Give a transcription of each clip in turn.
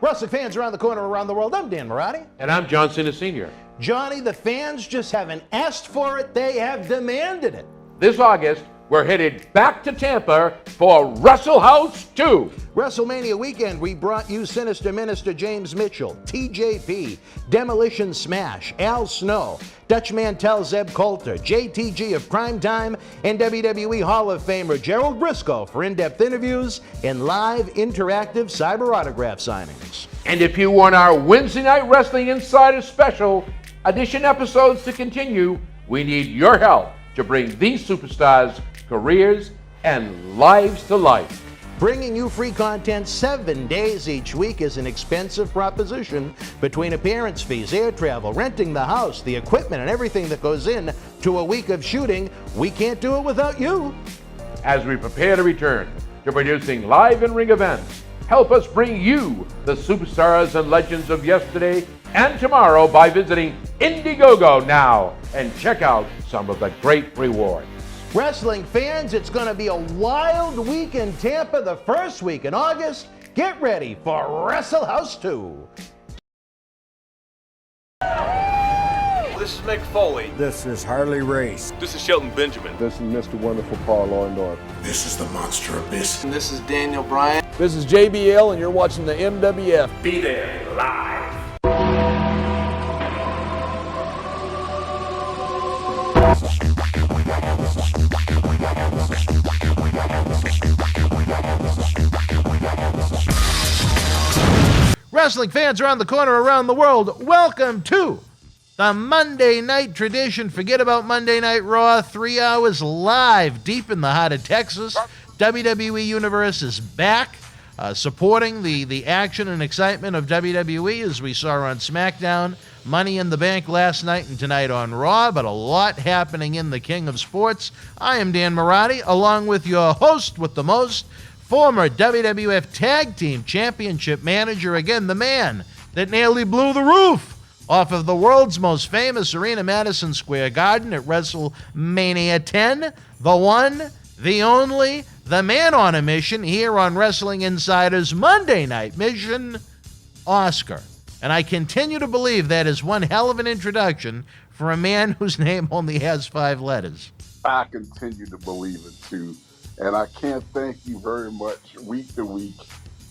Wrestling fans around the corner, around the world, I'm Dan Marty. And I'm John Cena Sr. Johnny, the fans just haven't asked for it, they have demanded it. This August, we're headed back to Tampa for Wrestle House 2. WrestleMania weekend, we brought you Sinister Minister James Mitchell, TJP, Demolition Smash, Al Snow, Dutch Mantel Zeb Coulter, JTG of Crime Time, and WWE Hall of Famer Gerald Briscoe for in-depth interviews and live interactive cyber autograph signings. And if you want our Wednesday Night Wrestling Insider Special Edition episodes to continue, we need your help to bring these superstars' careers and lives to life. Bringing you free content 7 days each week is an expensive proposition. Between appearance fees, air travel, renting the house, the equipment, and everything that goes in to a week of shooting, we can't do it without you. As we prepare to return to producing live in-ring events, help us bring you the superstars and legends of yesterday and tomorrow by visiting Indiegogo now and check out some of the great rewards. Wrestling fans, it's going to be a wild week in Tampa the first week in August. Get ready for Wrestle House 2. This is Mick Foley. This is Harley Race. This is Shelton Benjamin. This is Mr. Wonderful Paul Orndorff. This is the Monster Abyss. And this is Daniel Bryan. This is JBL, and you're watching the MWF. Be there live. Wrestling fans around the corner, around the world, welcome to the Monday Night Tradition. Forget about Monday Night Raw, 3 hours live deep in the heart of Texas. WWE Universe is back, supporting the action and excitement of WWE as we saw on SmackDown, Money in the Bank last night and tonight on Raw, but a lot happening in the King of Sports. I am Dan Marty, along with your host with the most, former WWF Tag Team Championship Manager, again, the man that nearly blew the roof off of the world's most famous arena, Madison Square Garden at WrestleMania 10, the one, the only, the man on a mission here on Wrestling Insider's Monday Night Mission, Oscar. And I continue to believe that is one hell of an introduction for a man whose name only has 5 letters. I continue to believe it too. And I can't thank you very much week to week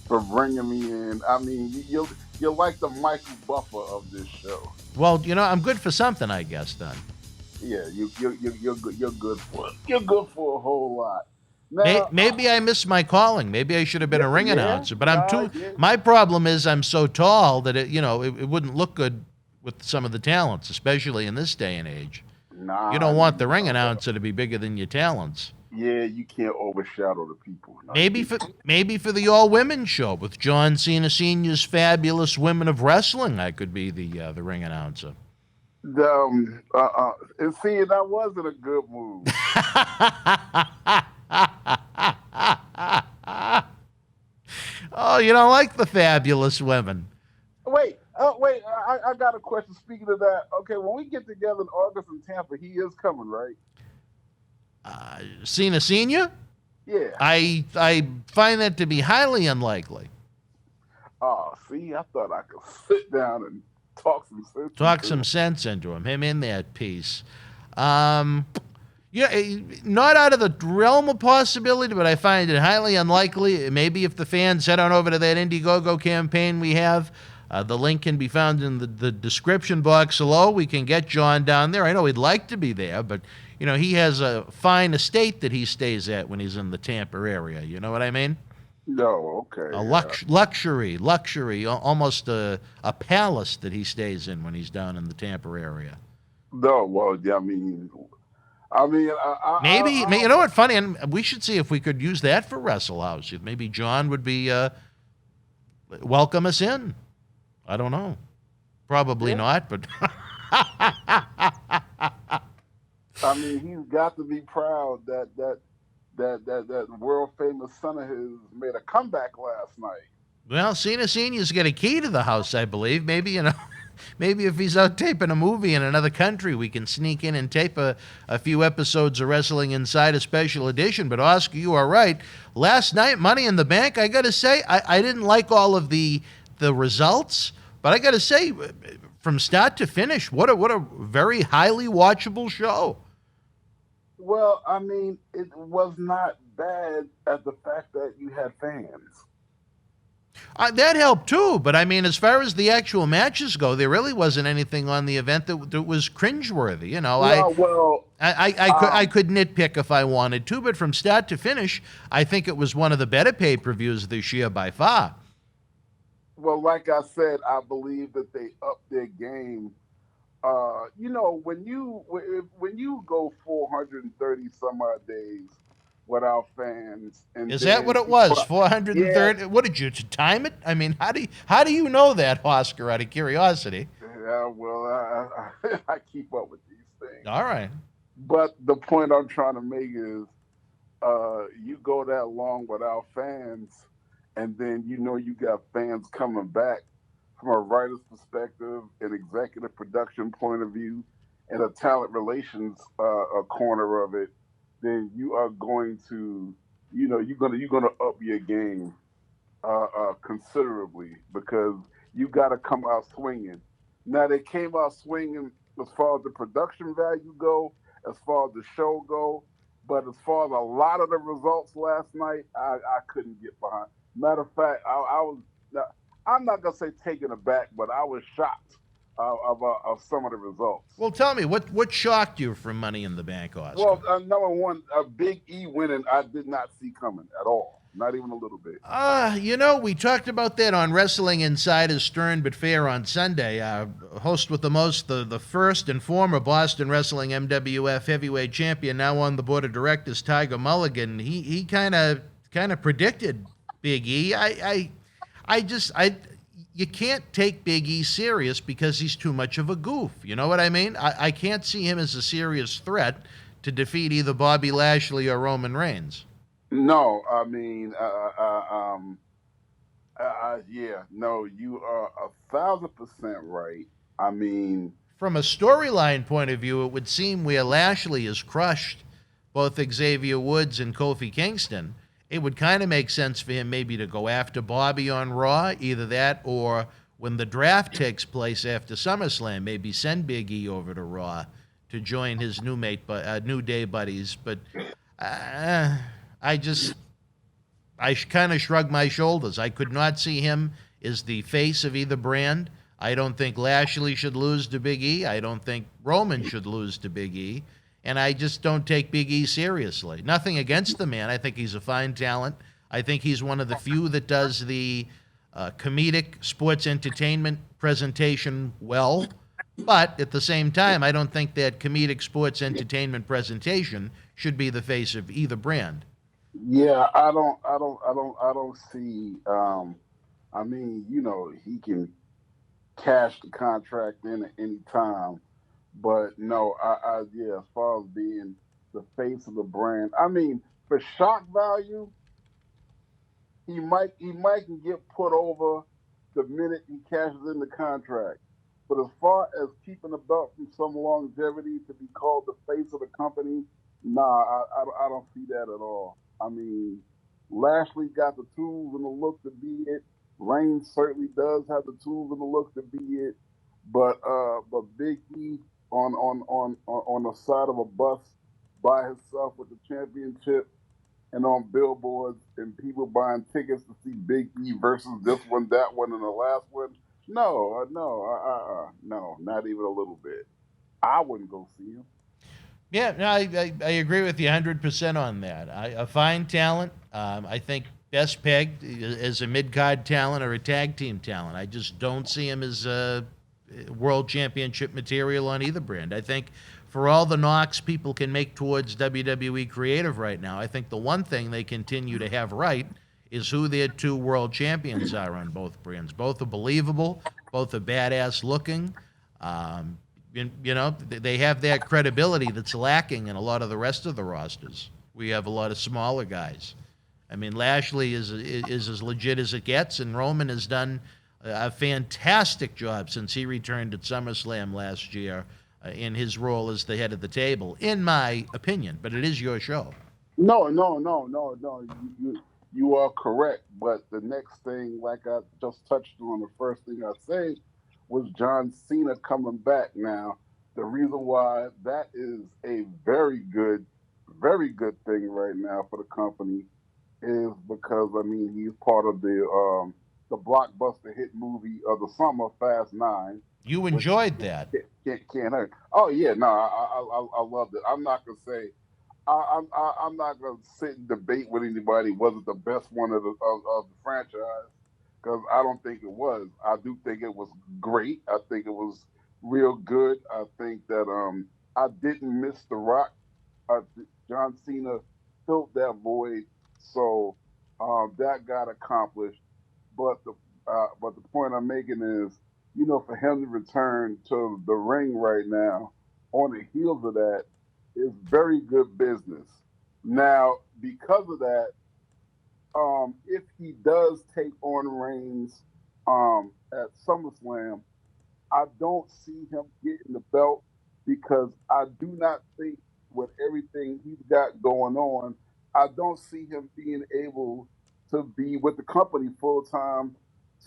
for bringing me in. I mean, you're like the Michael Buffer of this show. Well, you know, I'm good for something, I guess, then. Yeah, you're good for it. You're good for a whole lot. Now, Maybe I missed my calling. Maybe I should have been a ring announcer. But I'm too. Yeah. My problem is I'm so tall that it wouldn't look good with some of the talents, especially in this day and age. Nah, You don't want the ring announcer to be bigger than your talents. Yeah, you can't overshadow the people. No, Maybe for the all-women show with John Cena Sr.'s Fabulous Women of Wrestling, I could be the ring announcer. And see, that wasn't a good move. Oh, you don't like the Fabulous Women? Wait, I got a question. Speaking of that, okay, when we get together in August in Tampa, he is coming, right? Cena Sr.? Yeah. I find that to be highly unlikely. Oh, see, I thought I could sit down and talk some sense. Into him in that piece. Not out of the realm of possibility, but I find it highly unlikely. Maybe if the fans head on over to that Indiegogo campaign we have, the link can be found in the description box below. We can get John down there. I know he'd like to be there, but he has a fine estate that he stays at when he's in the Tampa area. You know what I mean? No, okay. Luxury, almost a palace that he stays in when he's down in the Tampa area. No, well, I mean, maybe you know what? Funny, and we should see if we could use that for Wrestle House. If maybe John would be welcome us in. I don't know. Probably not, but. I mean, he's got to be proud that world famous son of his made a comeback last night. Well, Cena Senior's got a key to the house, I believe. Maybe maybe if he's out taping a movie in another country, we can sneak in and tape a few episodes of Wrestling Insider Special Edition. But Oscar, you are right. Last night, Money in the Bank, I got to say, I didn't like all of the the results, but I got to say, from start to finish, what a very highly watchable show. Well, I mean, it was not bad at the fact that you had fans. That helped too, but I mean, as far as the actual matches go, there really wasn't anything on the event that was cringeworthy. You know, I could nitpick if I wanted to, but from start to finish, I think it was one of the better pay-per-views this year by far. Well, like I said, I believe that they upped their game. You know, when you go 430 some odd days without fans, and is that what it was? 430. Yeah. What did you time it? I mean, how do you know that, Oscar? Out of curiosity. Yeah, well, I keep up with these things. All right. But the point I'm trying to make is, you go that long without fans, and then you know you got fans coming back from a writer's perspective, an executive production point of view, and a talent relations a corner of it. Then you are going to, you know, you're gonna up your game considerably, because you got to come out swinging. Now they came out swinging as far as the production value go, as far as the show go, but as far as a lot of the results last night, I couldn't get behind. Matter of fact, I'm not gonna say taken aback, but I was shocked of some of the results. Well, tell me, what shocked you from Money in the Bank, Oscar? Well, number one, Big E winning, I did not see coming at all. Not even a little bit. You know, we talked about that on Wrestling Insider's Stern But Fair on Sunday. Host with the most, the first and former Boston Wrestling MWF heavyweight champion, now on the board of directors, Tiger Mulligan. He kind of predicted Big E. You can't take Big E serious because he's too much of a goof. You know what I mean? I can't see him as a serious threat to defeat either Bobby Lashley or Roman Reigns. No, I mean, yeah, no, you are 1,000% right. I mean, from a storyline point of view, it would seem where Lashley has crushed both Xavier Woods and Kofi Kingston, it would kind of make sense for him maybe to go after Bobby on Raw, either that or when the draft takes place after SummerSlam, maybe send Big E over to Raw to join his New Day buddies. But I kind of shrug my shoulders. I could not see him as the face of either brand. I don't think Lashley should lose to Big E. I don't think Roman should lose to Big E. And I just don't take Big E seriously. Nothing against the man. I think he's a fine talent. I think he's one of the few that does the comedic sports entertainment presentation well. But at the same time, I don't think that comedic sports entertainment presentation should be the face of either brand. Yeah, I don't see. I mean, you know, he can cash the contract in at any time, but no, yeah, as far as being the face of the brand, I mean, for shock value, he might can get put over the minute he cashes in the contract. But as far as keeping the belt from some longevity to be called the face of the company, nah, I don't see that at all. I mean, Lashley got the tools and the look to be it. Reigns certainly does have the tools and the look to be it. But Big E on the side of a bus by himself with the championship and on billboards and people buying tickets to see Big E versus this one, that one, and the last one. No, not even a little bit. I wouldn't go see him. Yeah, no, I agree with you 100% on that. A fine talent. I think best pegged as a mid-card talent or a tag team talent. I just don't see him as a world championship material on either brand. I think for all the knocks people can make towards WWE Creative right now, I think the one thing they continue to have right is who their two world champions are on both brands. Both are believable. Both are badass looking. You know, they have that credibility that's lacking in a lot of the rest of the rosters. We have a lot of smaller guys. I mean, Lashley is as legit as it gets, and Roman has done a fantastic job since he returned at SummerSlam last year in his role as the head of the table, in my opinion. But it is your show. No. You are correct, but the next thing, like I just touched on, the first thing I said was John Cena coming back. Now, the reason why that is a very good thing right now for the company is because I mean he's part of the blockbuster hit movie of the summer, Fast Nine, You which enjoyed that. can't hurt. Oh yeah, no, I loved it. I'm not gonna say I'm not gonna sit and debate with anybody was it the best one of the franchise because I don't think it was. I do think it was great. I think it was real good. I think that I didn't miss The Rock. Uh, John Cena filled that void, so that got accomplished. But the point I'm making is, you know, for him to return to the ring right now, on the heels of that, is very good business. Now, because of that, if he does take on Reigns at SummerSlam, I don't see him getting the belt because I do not think with everything he's got going on, I don't see him being able to be with the company full time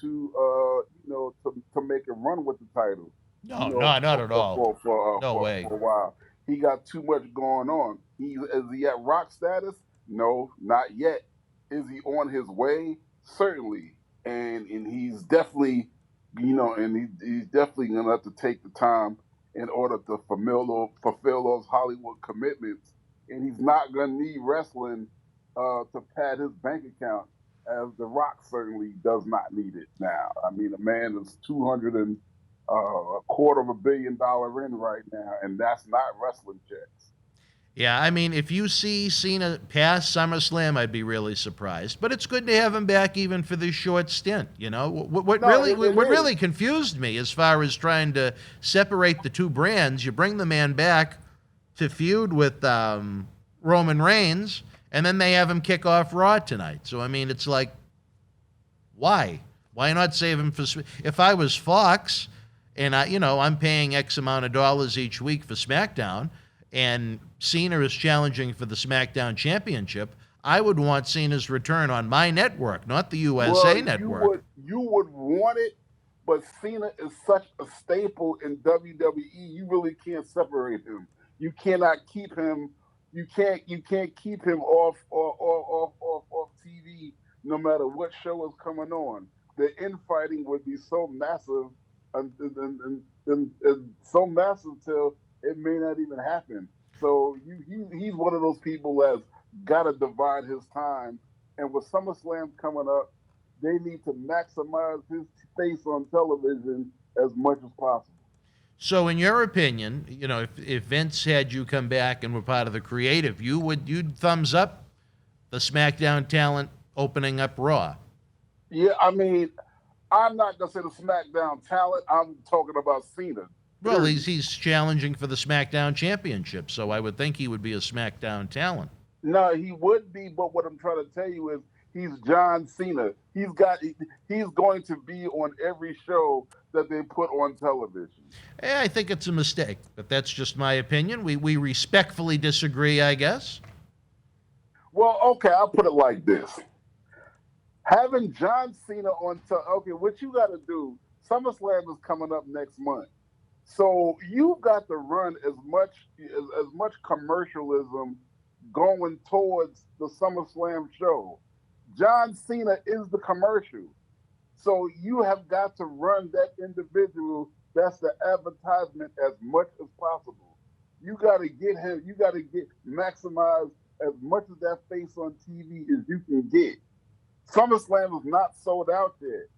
to to make a run with the title. No, no, not at all. No way. For a while. He got too much going on. Is he at rock status? No, not yet. Is he on his way? Certainly, and he's definitely, he's definitely gonna have to take the time in order to fulfill those Hollywood commitments. And he's not gonna need wrestling to pad his bank account, as The Rock certainly does not need it now. I mean, a man is 200 and a quarter of $1 billion in right now, and that's not wrestling checks. Yeah, I mean, if you see Cena past SummerSlam, I'd be really surprised. But it's good to have him back even for this short stint. You know, what really confused me as far as trying to separate the two brands, you bring the man back to feud with Roman Reigns, and then they have him kick off Raw tonight. So I mean, it's like, why? Why not save him for? If I was Fox, and I'm paying X amount of dollars each week for SmackDown, and Cena is challenging for the SmackDown Championship, I would want Cena's return on my network, not the USA network. You would want it, but Cena is such a staple in WWE. You really can't separate him. You cannot keep him. You can't keep him off TV no matter what show is coming on. The infighting would be so massive and so massive till it may not even happen. So he's one of those people that's got to divide his time. And with SummerSlam coming up, they need to maximize his face on television as much as possible. So, in your opinion, if Vince had you come back and were part of the creative, you'd thumbs up the SmackDown talent opening up Raw. Yeah, I mean, I'm not gonna say the SmackDown talent. I'm talking about Cena. Well, he's challenging for the SmackDown Championship, so I would think he would be a SmackDown talent. No, he would be, but what I'm trying to tell you is he's John Cena. He's going to be on every show that they put on television. I think it's a mistake, but that's just my opinion. We respectfully disagree, I guess. Well, okay, I'll put it like this. Having John Cena on what you got to do, SummerSlam is coming up next month. So you've got to run as much commercialism going towards the SummerSlam show. John Cena is the commercial. So you have got to run that individual that's the advertisement as much as possible. You got to get him, maximize as much of that face on TV as you can get. SummerSlam is not sold out yet.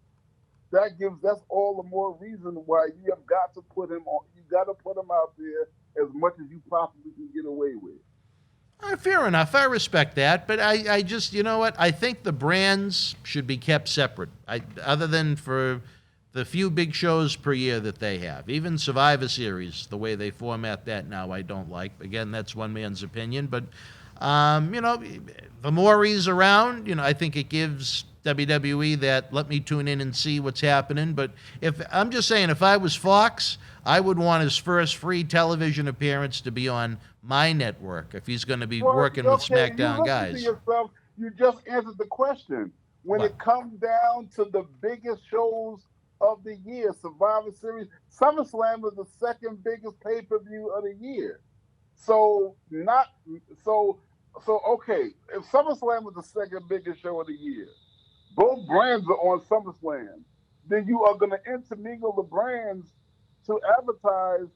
That's all the more reason why you have got to put him on. You got to put him out there as much as you possibly can get away with. Fair enough. I respect that, but I just, you know what? I think the brands should be kept separate. Other than for the few big shows per year that they have, even Survivor Series, the way they format that now, I don't like. Again, that's one man's opinion, but the more he's around, I think it gives WWE that let me tune in and see what's happening. But I'm just saying, if I was Fox, I would want his first free television appearance to be on my network if he's going to be working with SmackDown guys. You just answered the question. When What? it comes down to the biggest shows of the year, Survivor Series, SummerSlam is the second biggest pay-per-view of the year. So not so so okay. If SummerSlam was the second biggest show of the year, both brands are on SummerSlam. Then you are going to intermingle the brands to advertise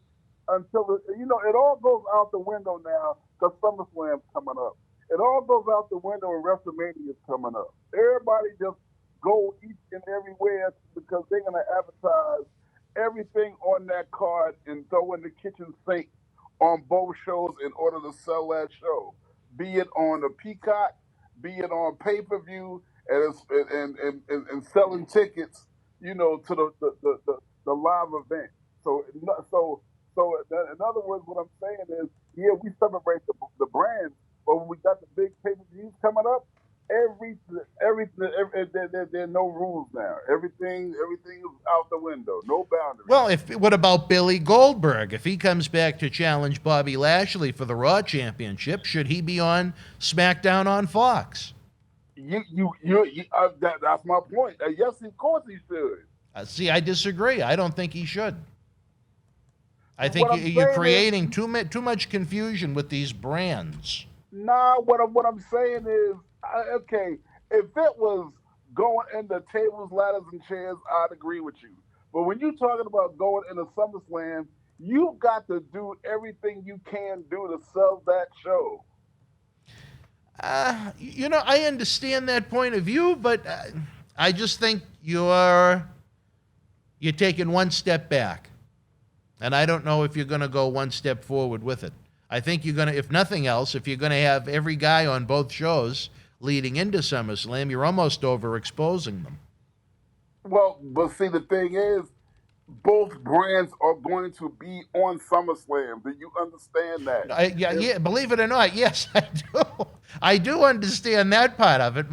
until it all goes out the window now because SummerSlam's coming up. It all goes out the window and WrestleMania is coming up. Everybody just go each and everywhere because they're going to advertise everything on that card and throw in the kitchen sink on both shows in order to sell that show, be it on the Peacock, be it on pay-per-view, and selling tickets, to the live event. So in other words, what I'm saying is, yeah, we celebrate the brands, but when we got the big pay-per-views coming up, there are no rules now. Everything is out the window. No boundaries. Well, what about Billy Goldberg? If he comes back to challenge Bobby Lashley for the Raw Championship, should he be on SmackDown on Fox? That's my point. Yes, of course he should. See, I disagree. I don't think he should. I think What I'm you're saying creating too much confusion with these brands. Nah, what I'm saying is, okay, if it was going into tables, ladders, and chairs, I'd agree with you. But when you're talking about going into SummerSlam, you've got to do everything you can do to sell that show. I understand that point of view, but I just think you're taking one step back. And I don't know if you're going to go one step forward with it. I think you're going to, if nothing else, if you're going to have every guy on both shows leading into SummerSlam, you're almost overexposing them. Well, but see, the thing is, both brands are going to be on SummerSlam. Do you understand that? Yeah. Believe it or not, yes, I do. I do understand that part of it.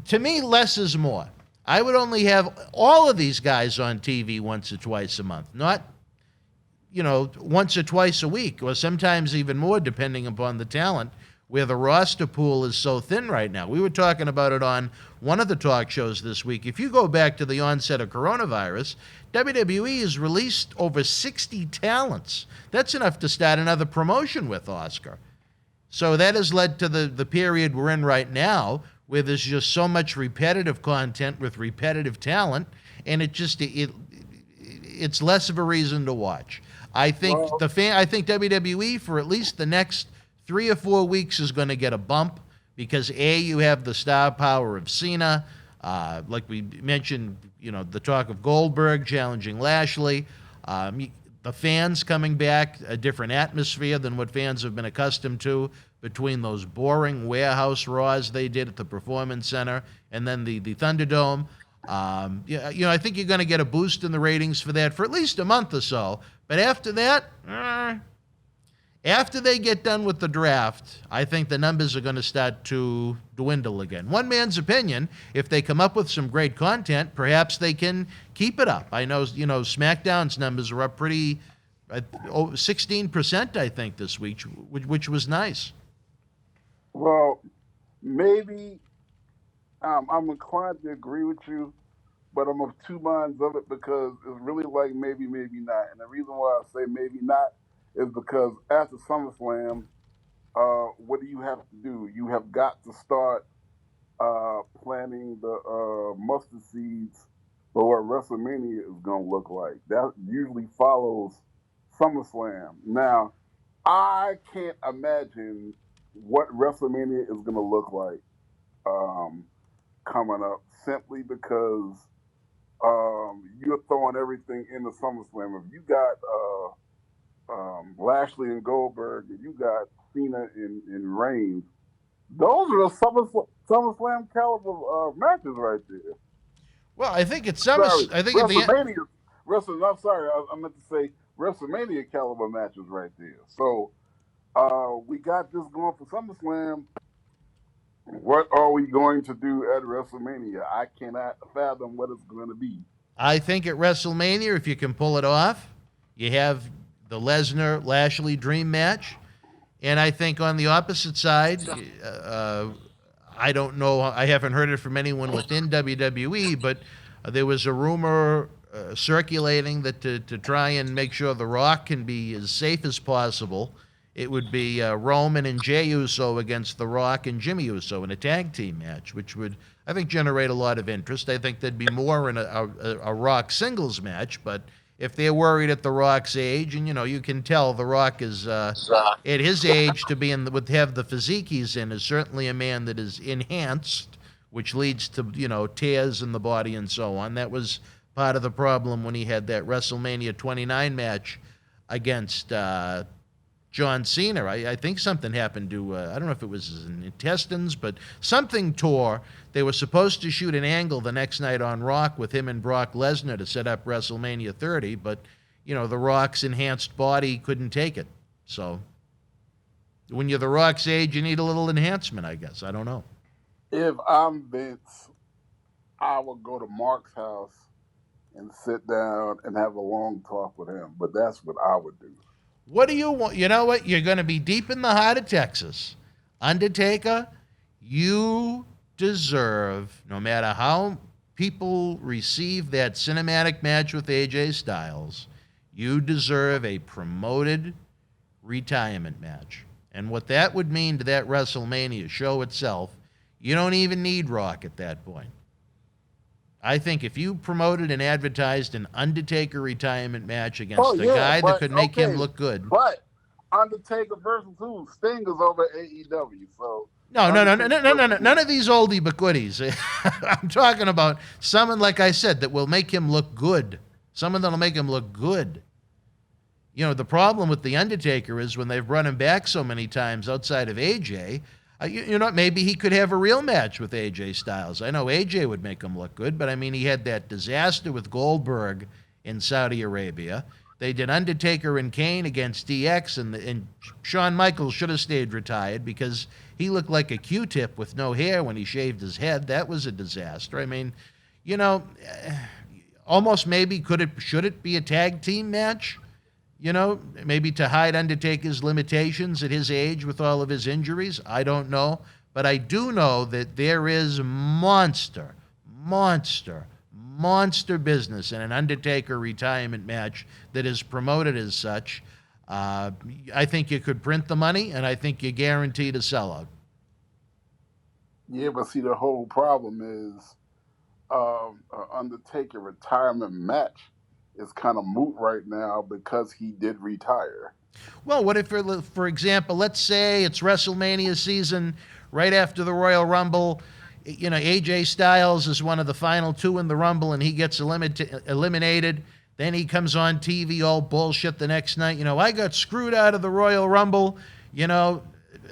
To me, less is more. I would only have all of these guys on TV once or twice a month, not, once or twice a week, or sometimes even more, depending upon the talent, where the roster pool is so thin right now. We were talking about it on one of the talk shows this week. If you go back to the onset of coronavirus, WWE has released over 60 talents. That's enough to start another promotion with, Oscar. So that has led to the period we're in right now, where there's just so much repetitive content with repetitive talent, and it's less of a reason to watch. I think WWE for at least the next 3 or 4 weeks is going to get a bump because you have the star power of Cena, like we mentioned, the talk of Goldberg challenging Lashley, the fans coming back, a different atmosphere than what fans have been accustomed to between those boring warehouse Raws they did at the Performance Center and then the Thunderdome. I think you're going to get a boost in the ratings for that for at least a month or so. But after that, after they get done with the draft, I think the numbers are going to start to dwindle again. One man's opinion, if they come up with some great content, perhaps they can keep it up. I know, SmackDown's numbers are up pretty, 16%, I think, this week, which was nice. Well, maybe I'm inclined to agree with you, but I'm of two minds of it because it's really like maybe not. And the reason why I say maybe not is because after SummerSlam, what do you have to do? You have got to start planting the mustard seeds for what WrestleMania is going to look like. That usually follows SummerSlam. Now, I can't imagine what WrestleMania is going to look like coming up simply because you're throwing everything into SummerSlam. If you got Lashley and Goldberg, and you got Cena and Reigns, those are the SummerSlam caliber matches right there. Well, I think it's Sorry, I think WrestleMania. I'm sorry, I meant to say WrestleMania caliber matches right there. So we got this going for SummerSlam. What are we going to do at WrestleMania? I cannot fathom what it's going to be. I think at WrestleMania, if you can pull it off, you have the Lesnar-Lashley dream match, And I think on the opposite side, I don't know, I haven't heard it from anyone within WWE, but there was a rumor circulating that to try and make sure The Rock can be as safe as possible, it would be Roman and Jey Uso against The Rock and Jimmy Uso in a tag team match, which would, I think, generate a lot of interest. I think there'd be more in a Rock singles match, but if they're worried at The Rock's age, and you can tell The Rock is at his age to be have the physique he's in, is certainly a man that is enhanced, which leads to tears in the body and so on. That was part of the problem when he had that WrestleMania 29 match against John Cena. I think something happened to, I don't know if it was his intestines, but something tore. They were supposed to shoot an angle the next night on Rock with him and Brock Lesnar to set up WrestleMania 30, but, The Rock's enhanced body couldn't take it. So when you're The Rock's age, you need a little enhancement, I guess. I don't know. If I'm Vince, I would go to Mark's house and sit down and have a long talk with him, but that's what I would do. What do you want? You know what? You're going to be deep in the heart of Texas. Undertaker, you deserve, no matter how people receive that cinematic match with AJ Styles, you deserve a promoted retirement match. And what that would mean to that WrestleMania show itself, you don't even need Rock at that point. I think if you promoted and advertised an Undertaker retirement match against a guy that could make him look good. But Undertaker versus who? Sting is over AEW, so. No. None of these oldie but goodies. I'm talking about someone, like I said, that will make him look good. Someone that'll make him look good. The problem with The Undertaker is when they've run him back so many times outside of AJ, maybe he could have a real match with AJ Styles. I know AJ would make him look good, but I mean, he had that disaster with Goldberg in Saudi Arabia. They did Undertaker and Kane against DX, and Shawn Michaels should have stayed retired because he looked like a Q-tip with no hair when he shaved his head. That was a disaster. I mean, almost maybe should it be a tag team match? Maybe to hide Undertaker's limitations at his age with all of his injuries. I don't know. But I do know that there is monster business in an Undertaker retirement match that is promoted as such. I think you could print the money, and I think you're guaranteed a sellout. Yeah, but see, the whole problem is Undertaker retirement match is kind of moot right now because he did retire. Well, what if, for example, let's say it's WrestleMania season right after the Royal Rumble. AJ Styles is one of the final two in the Rumble, and he gets eliminated. Then he comes on TV all bullshit the next night. I got screwed out of the Royal Rumble.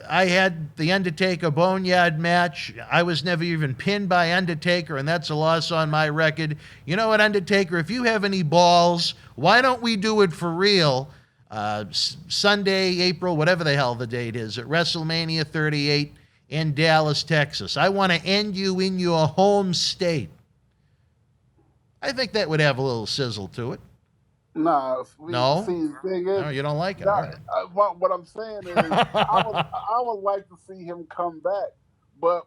I had the Undertaker Boneyard match. I was never even pinned by Undertaker, and that's a loss on my record. You know what, Undertaker, if you have any balls, why don't we do it for real? Sunday, April, whatever the hell the date is, at WrestleMania 38 in Dallas, Texas. I want to end you in your home state. I think that would have a little sizzle to it. No? See, the thing is, no, you don't like it. Nah, All right. What I'm saying is, I would like to see him come back, but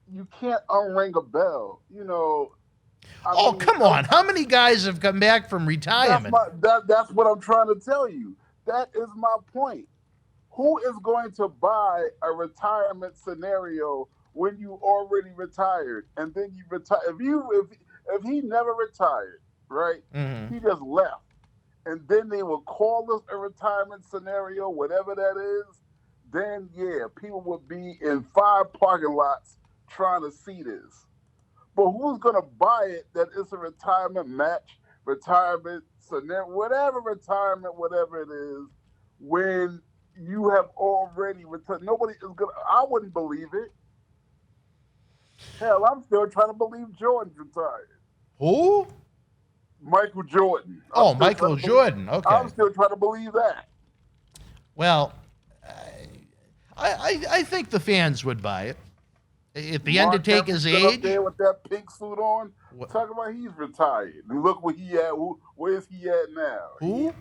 you can't unring a bell. Come on! How many guys have come back from retirement? That's what I'm trying to tell you. That is my point. Who is going to buy a retirement scenario when you already retired and then you retire? If he never retired. Right? Mm-hmm. He just left. And then they will call this a retirement scenario, whatever that is. Then, yeah, people would be in 5 parking lots trying to see this. But who's going to buy it that it's a retirement match, retirement scenario, whatever it is, when you have already retired? Nobody is going to, I wouldn't believe it. Hell, I'm still trying to believe Jordan's retired. Who? Michael Jordan. Michael Jordan. Okay. I'm still trying to believe that. Well, I think the fans would buy it. At the Undertaker's age. Up there with that pink suit on. Talking about he's retired. And look where he at. Where is he at now? Who?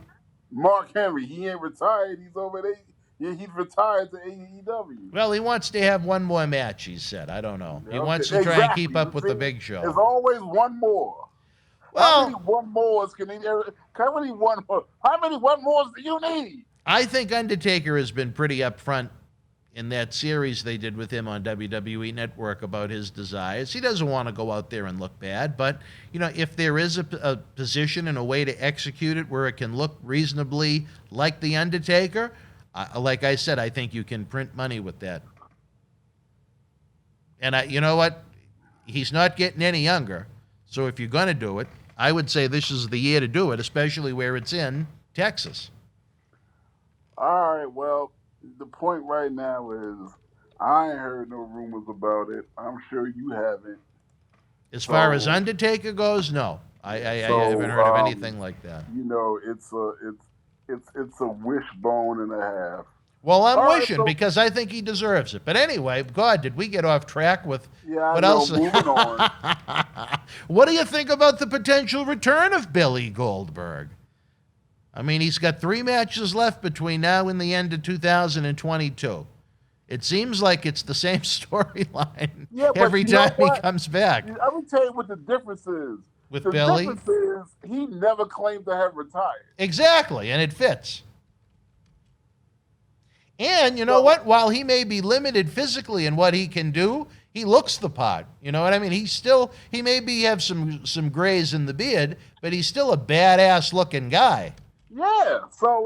Mark Henry. He ain't retired. He's over there. he's retired to AEW. Well, he wants to have one more match, he said. I don't know. He Okay, wants to try and keep up with the big show. There's always one more. Well, how many one mores can he? How many one mores do you need? I think Undertaker has been pretty upfront in that series they did with him on WWE Network about his desires. He doesn't want to go out there and look bad, but if there is a position and a way to execute it where it can look reasonably like the Undertaker, like I said, I think you can print money with that. And you know what? He's not getting any younger, so if you're going to do it, I would say this is the year to do it, especially where it's in Texas. All right, well, the point right now is I ain't heard no rumors about it. I'm sure you haven't. As far as Undertaker goes, no. I haven't heard of anything like that. It's a wishbone and a half. Well, I'm wishing because I think he deserves it. But anyway, God, did we get off track with what else? Moving on. What do you think about the potential return of Billy Goldberg? I mean, he's got 3 matches left between now and the end of 2022. It seems like it's the same storyline every time he comes back. I'm going to tell you what the difference is. With Billy? The difference is he never claimed to have retired. Exactly, and it fits. And you know what? While he may be limited physically in what he can do, he looks the part. You know what I mean? He maybe have some grays in the beard, but he's still a badass looking guy. Yeah. So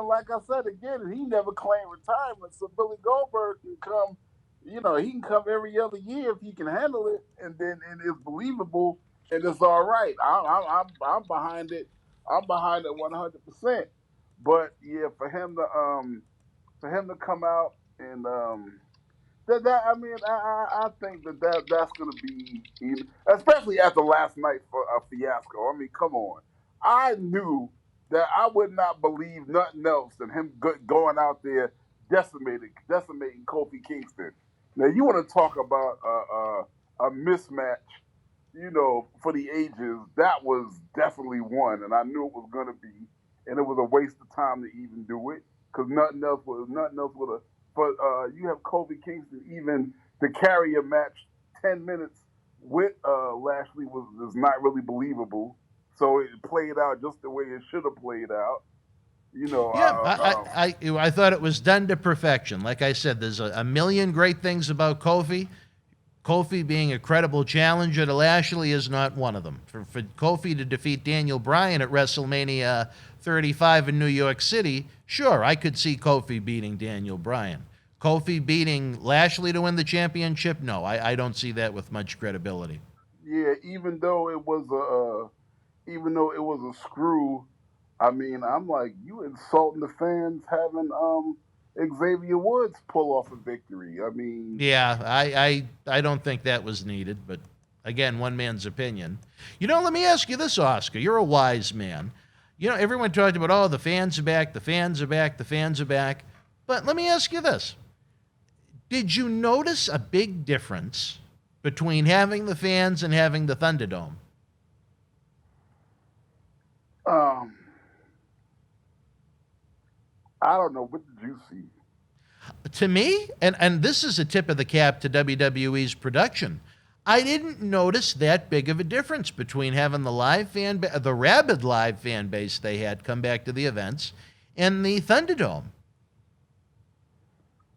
like I said again, he never claimed retirement. So Billy Goldberg can come. He can come every other year if he can handle it, and it's believable and it's all right. I'm behind it. I'm behind it 100%. But yeah, for him to come out and I think that's going to be, especially after last night for a fiasco. I mean, come on. I knew that I would not believe nothing else than him going out there decimating Kofi Kingston. Now you want to talk about a mismatch, for the ages? That was definitely one, and I knew it was going to be. And it was a waste of time to even do it because nothing else would have. But you have Kofi Kingston even to carry a match 10 minutes with Lashley was not really believable. So it played out just the way it should have played out. I thought it was done to perfection. Like I said, there's a million great things about Kofi. Kofi being a credible challenger to Lashley is not one of them. For Kofi to defeat Daniel Bryan at WrestleMania 35 in New York City, sure, I could see Kofi beating Daniel Bryan. Kofi beating Lashley to win the championship, no, I don't see that with much credibility. Yeah, even though it was a screw, I mean, I'm like, you insulting the fans having Xavier Woods pull off a victory. I mean, yeah, I don't think that was needed, but again, one man's opinion. Let me ask you this, Oscar. You're a wise man. Everyone talked about, the fans are back, the fans are back, the fans are back. But let me ask you this. Did you notice a big difference between having the fans and having the Thunderdome? I don't know. What did you see? To me, and this is a tip of the cap to WWE's production, I didn't notice that big of a difference between having the rabid live fan base they had come back to the events and the Thunderdome.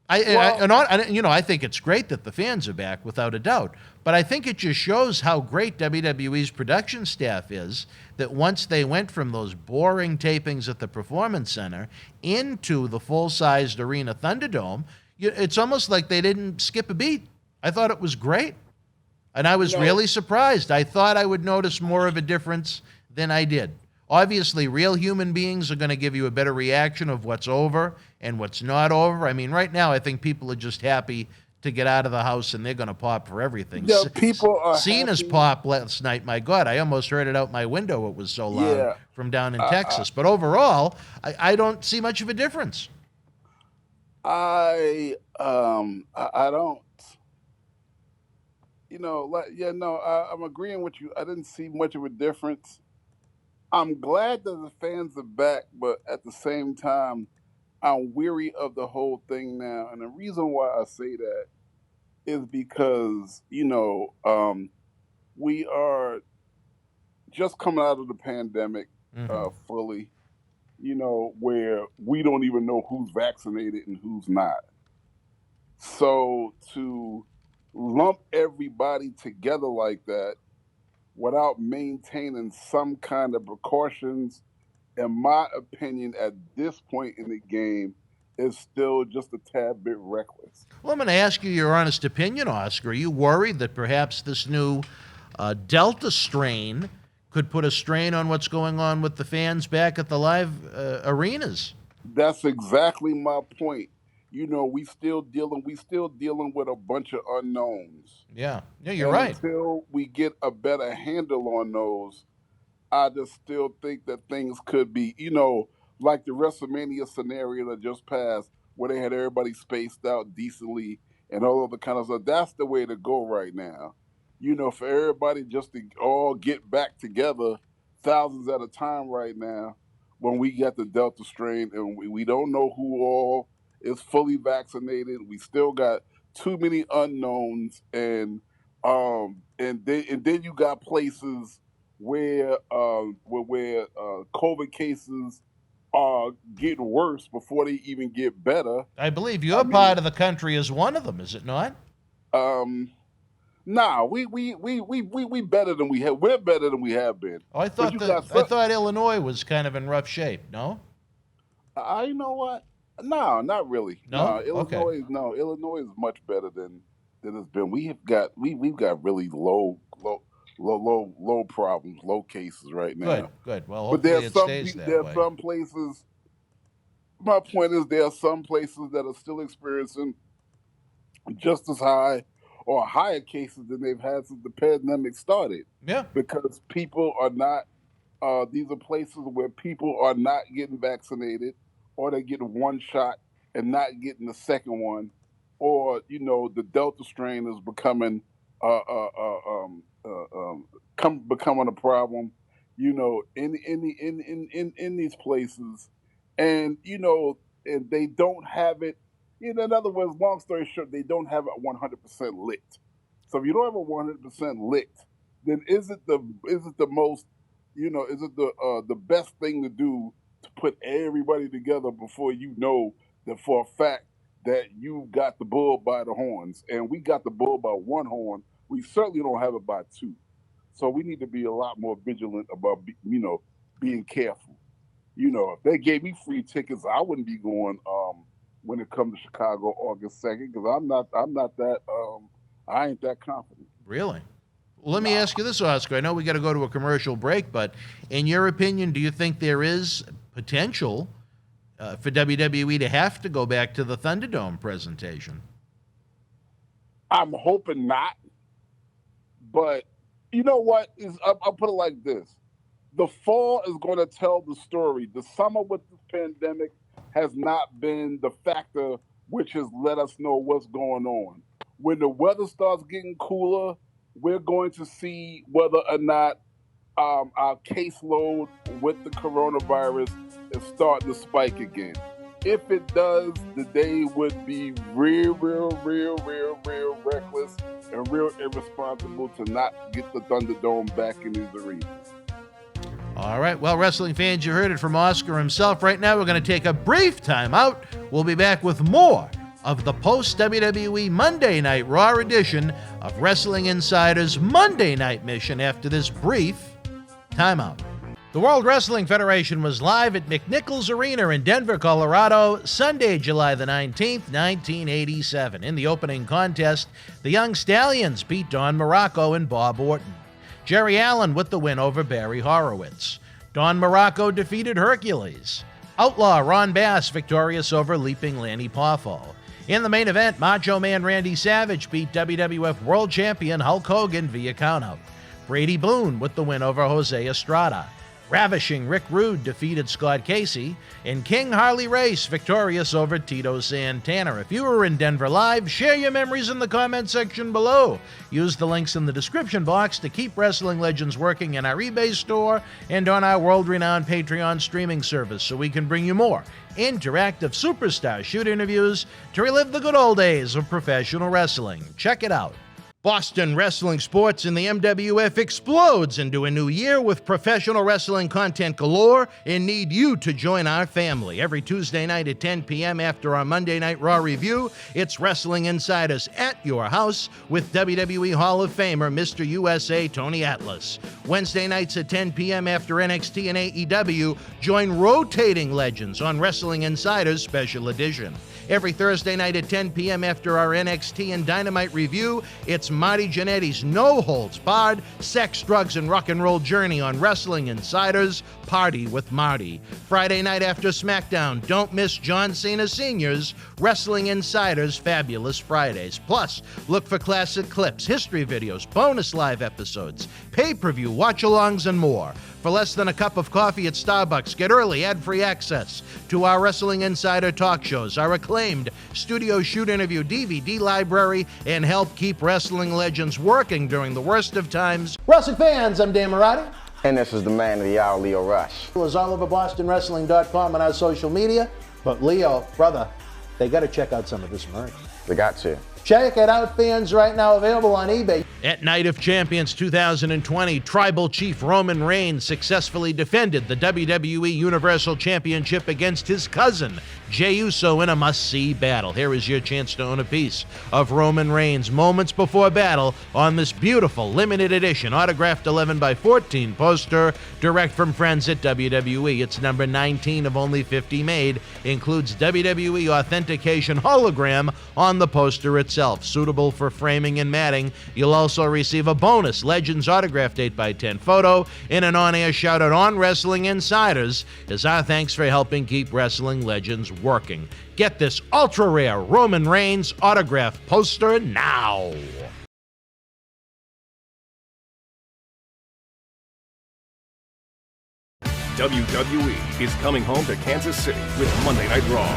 I think it's great that the fans are back, without a doubt. But I think it just shows how great WWE's production staff is, that once they went from those boring tapings at the Performance Center into the full-sized arena Thunderdome, it's almost like they didn't skip a beat. I thought it was great. And I was really surprised. I thought I would notice more of a difference than I did. Obviously, real human beings are going to give you a better reaction of what's over and what's not over. I mean, right now, I think people are just happy to get out of the house, and they're going to pop for everything. People are Cena's happy. pop last night, my God, I almost heard it out my window. It was so loud from down in Texas. But overall, I don't see much of a difference. I don't. I'm agreeing with you. I didn't see much of a difference. I'm glad that the fans are back, but at the same time, I'm weary of the whole thing now, and the reason why I say that is because we are just coming out of the pandemic fully. Where we don't even know who's vaccinated and who's not. So to lump everybody together like that without maintaining some kind of precautions, in my opinion, at this point in the game, is still just a tad bit reckless. Well, I'm going to ask you your honest opinion, Oscar. Are you worried that perhaps this new Delta strain could put a strain on what's going on with the fans back at the live arenas? That's exactly my point. We still dealing with a bunch of unknowns. Yeah, you're right. Until we get a better handle on those, I just still think that things could be, like the WrestleMania scenario that just passed, where they had everybody spaced out decently and all of the kind of stuff. That's the way to go right now. For everybody just to all get back together thousands at a time right now when we got the Delta strain and we don't know who all is fully vaccinated. We still got too many unknowns, and then you got places where COVID cases are getting worse before they even get better. I believe your part of the country is one of them, is it not? Nah, we better than we have. We're better than we have been. Oh, I thought Illinois was kind of in rough shape. No. You know what? No, not really. No, Illinois. okay. No, Illinois is much better than it's been. We've got really low problems, low cases right now. Good. Well, but hopefully it stays that way. There are some places. My point is, there are some places that are still experiencing just as high or higher cases than they've had since the pandemic started. Yeah. Because people are not, these are places where people are not getting vaccinated, or they're getting one shot and not getting the second one, or, the Delta strain is becoming becoming a problem, in these places. And, and they don't have it. In other words, long story short, they don't have it 100% licked. So if you don't have it 100% licked, then is it the most, is it the best thing to do to put everybody together before you know that for a fact that you got the bull by the horns, and we got the bull by one horn. We certainly don't have it by two. So we need to be a lot more vigilant about, being careful. If they gave me free tickets, I wouldn't be going when it comes to Chicago August 2nd, because I ain't that confident. Really? Well, let me ask you this, Oscar. I know we got to go to a commercial break, but in your opinion, do you think there is potential for WWE to have to go back to the Thunderdome presentation? I'm hoping not. But you know what? I'll put it like this. The fall is going to tell the story. The summer with this pandemic has not been the factor which has let us know what's going on. When the weather starts getting cooler, we're going to see whether or not our caseload with the coronavirus is starting to spike again. If it does, the day would be real reckless and real irresponsible to not get the Thunderdome back in these arenas. All right, well, wrestling fans, you heard it from Oscar himself. Right now, we're going to take a brief time out. We'll be back with more of the post-WWE Monday Night Raw edition of Wrestling Insider's Monday Night Mission after this brief timeout. The World Wrestling Federation was live at McNichols Arena in Denver, Colorado, Sunday, July the 19th, 1987. In the opening contest, the Young Stallions beat Don Morocco and Bob Orton. Jerry Allen with the win over Barry Horowitz. Don Morocco defeated Hercules. Outlaw Ron Bass victorious over Leaping Lanny Poffo. In the main event, Macho Man Randy Savage beat WWF World Champion Hulk Hogan via countout. Brady Boone with the win over Jose Estrada. Ravishing Rick Rude defeated Scott Casey, and King Harley Race victorious over Tito Santana. If you were in Denver live, share your memories in the comment section below. Use the links in the description box to keep Wrestling Legends working in our eBay store and on our world-renowned Patreon streaming service so we can bring you more interactive superstar shoot interviews to relive the good old days of professional wrestling. Check it out. Boston Wrestling Sports in the MWF explodes into a new year with professional wrestling content galore and need you to join our family. Every Tuesday night at 10 p.m. after our Monday Night Raw review, it's Wrestling Insiders at your house with WWE Hall of Famer Mr. USA Tony Atlas. Wednesday nights at 10 p.m. after NXT and AEW, join rotating legends on Wrestling Insiders Special Edition. Every Thursday night at 10 p.m. after our NXT and Dynamite review, it's Marty Jannetty's no-holds-barred sex, drugs, and rock and roll journey on Wrestling Insiders Party with Marty. Friday night after SmackDown, don't miss John Cena Sr.'s Wrestling Insiders Fabulous Fridays. Plus, look for classic clips, history videos, bonus live episodes, pay-per-view watch-alongs, and more. For less than a cup of coffee at Starbucks, get early ad-free access to our Wrestling Insider talk shows, our acclaimed studio shoot interview DVD library, and help keep wrestling legends working during the worst of times. Wrestling fans, I'm Dan Marty. And this is the man of the hour, Leo Rush. It was all over BostonWrestling.com and our social media. But Leo, brother, they got to check out some of this merch. They got to. Check it out, fans, right now available on eBay. At Night of Champions 2020, Tribal Chief Roman Reigns successfully defended the WWE Universal Championship against his cousin, Jey Uso, in a must-see battle. Here is your chance to own a piece of Roman Reigns moments before battle on this beautiful limited edition autographed 11x14 poster direct from friends at WWE. It's number 19 of only 50 made. Includes WWE authentication hologram on the poster itself, suitable for framing and matting. You'll also receive a bonus Legends autographed 8x10 photo and an on-air shout-out on Wrestling Insiders as our thanks for helping keep Wrestling Legends working. Get this ultra-rare Roman Reigns autograph poster now. WWE is coming home to Kansas City with Monday Night Raw.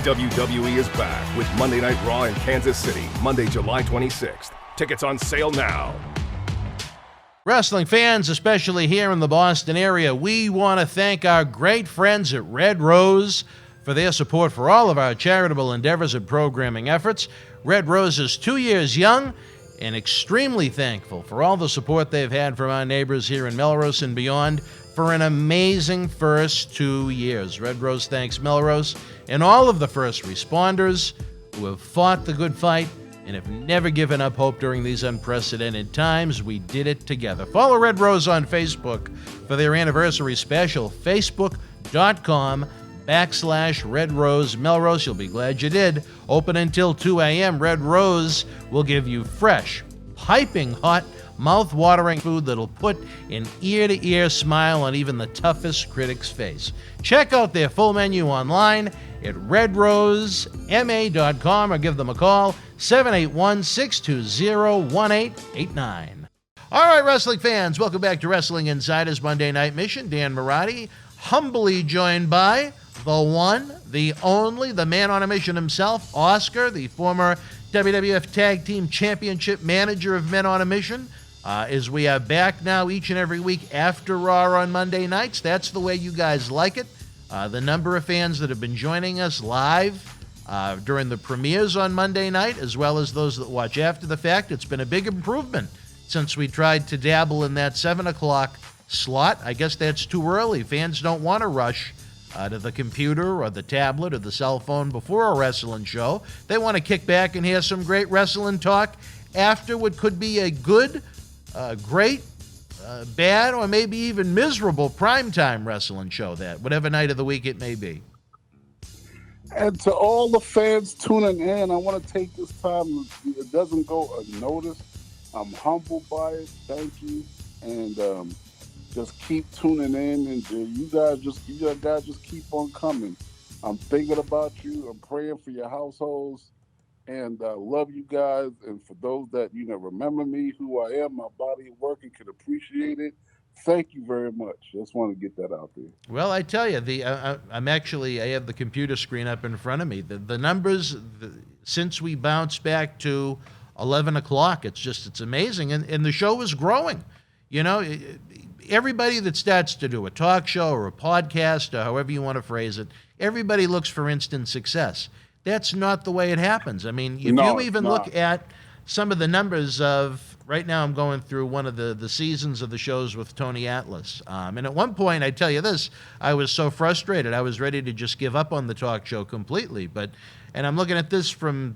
WWE is back with Monday Night Raw in Kansas City, Monday, July 26th. Tickets on sale now. Wrestling fans, especially here in the Boston area, we want to thank our great friends at Red Rose for their support for all of our charitable endeavors and programming efforts. Red Rose is 2 years young and extremely thankful for all the support they've had from our neighbors here in Melrose and beyond for an amazing first 2 years. Red Rose thanks Melrose and all of the first responders who have fought the good fight and have never given up hope during these unprecedented times. We did it together. Follow Red Rose on Facebook for their anniversary special, facebook.com/Red Rose Melrose. You'll be glad you did. Open until 2 a.m. Red Rose will give you fresh, piping hot, mouth-watering food that'll put an ear-to-ear smile on even the toughest critic's face. Check out their full menu online at redrosema.com or give them a call, 781-620-1889. All right, wrestling fans, welcome back to Wrestling Insiders Monday Night Mission. Dan Marati, humbly joined by the one, the only, the man on a mission himself, Oscar, the former WWF Tag Team Championship manager of Men on a Mission. As we are back now each and every week after Raw on Monday nights. That's the way you guys like it. The number of fans that have been joining us live during the premieres on Monday night, as well as those that watch after the fact, it's been a big improvement since we tried to dabble in that 7 o'clock slot. I guess that's too early. Fans don't want to rush to the computer or the tablet or the cell phone before a wrestling show. They want to kick back and hear some great wrestling talk after what could be a good, great, bad, or maybe even miserable primetime wrestling show, that whatever night of the week it may be. And to all the fans tuning in, I want to take this time. It doesn't go unnoticed. I'm humbled by it. Thank you. And just keep tuning in, and you guys just keep on coming. I'm thinking about you. I'm praying for your households, and love you guys. And for those that remember me, who I am, my body of work, and can appreciate it. Thank you very much. Just want to get that out there. Well, I tell you, I have the computer screen up in front of me. The numbers, since we bounced back to 11 o'clock, it's amazing. And the show is growing. Everybody that starts to do a talk show or a podcast or however you want to phrase it, everybody looks for instant success. That's not the way it happens. I mean, if you even look at some of the numbers of, right now I'm going through one of the seasons of the shows with Tony Atlas. And at one point, I tell you this, I was so frustrated. I was ready to just give up on the talk show completely. And I'm looking at this from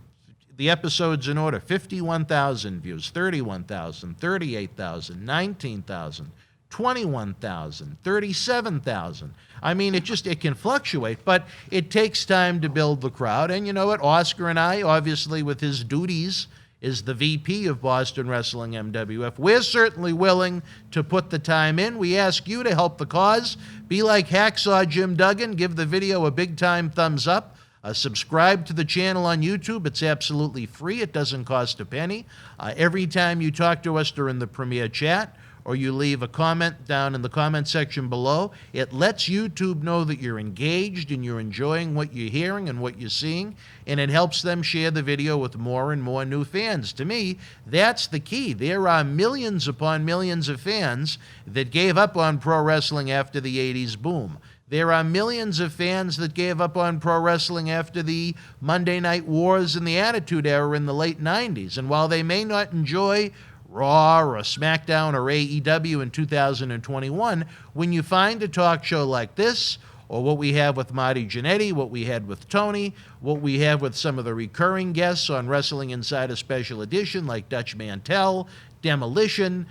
the episodes in order: 51,000 views, 31,000, 38,000, 19,000, 21,000, 37,000. I mean, it can fluctuate, but it takes time to build the crowd. And you know what? Oscar and I, obviously with his duties, is the VP of Boston Wrestling MWF. We're certainly willing to put the time in. We ask you to help the cause. Be like Hacksaw Jim Duggan. Give the video a big-time thumbs up. Subscribe to the channel on YouTube. It's absolutely free. It doesn't cost a penny. Every time you talk to us during the premiere chat, or you leave a comment down in the comment section below, it lets YouTube know that you're engaged and you're enjoying what you're hearing and what you're seeing, and it helps them share the video with more and more new fans. To me, that's the key. There are millions upon millions of fans that gave up on pro wrestling after the 80s boom. There are millions of fans that gave up on pro wrestling after the Monday Night Wars and the Attitude Era in the late 90s. And while they may not enjoy Raw or SmackDown or AEW in 2021, when you find a talk show like this, or what we have with Marty Jannetty, what we had with Tony, what we have with some of the recurring guests on Wrestling Insider Special Edition, like Dutch Mantel, Demolition,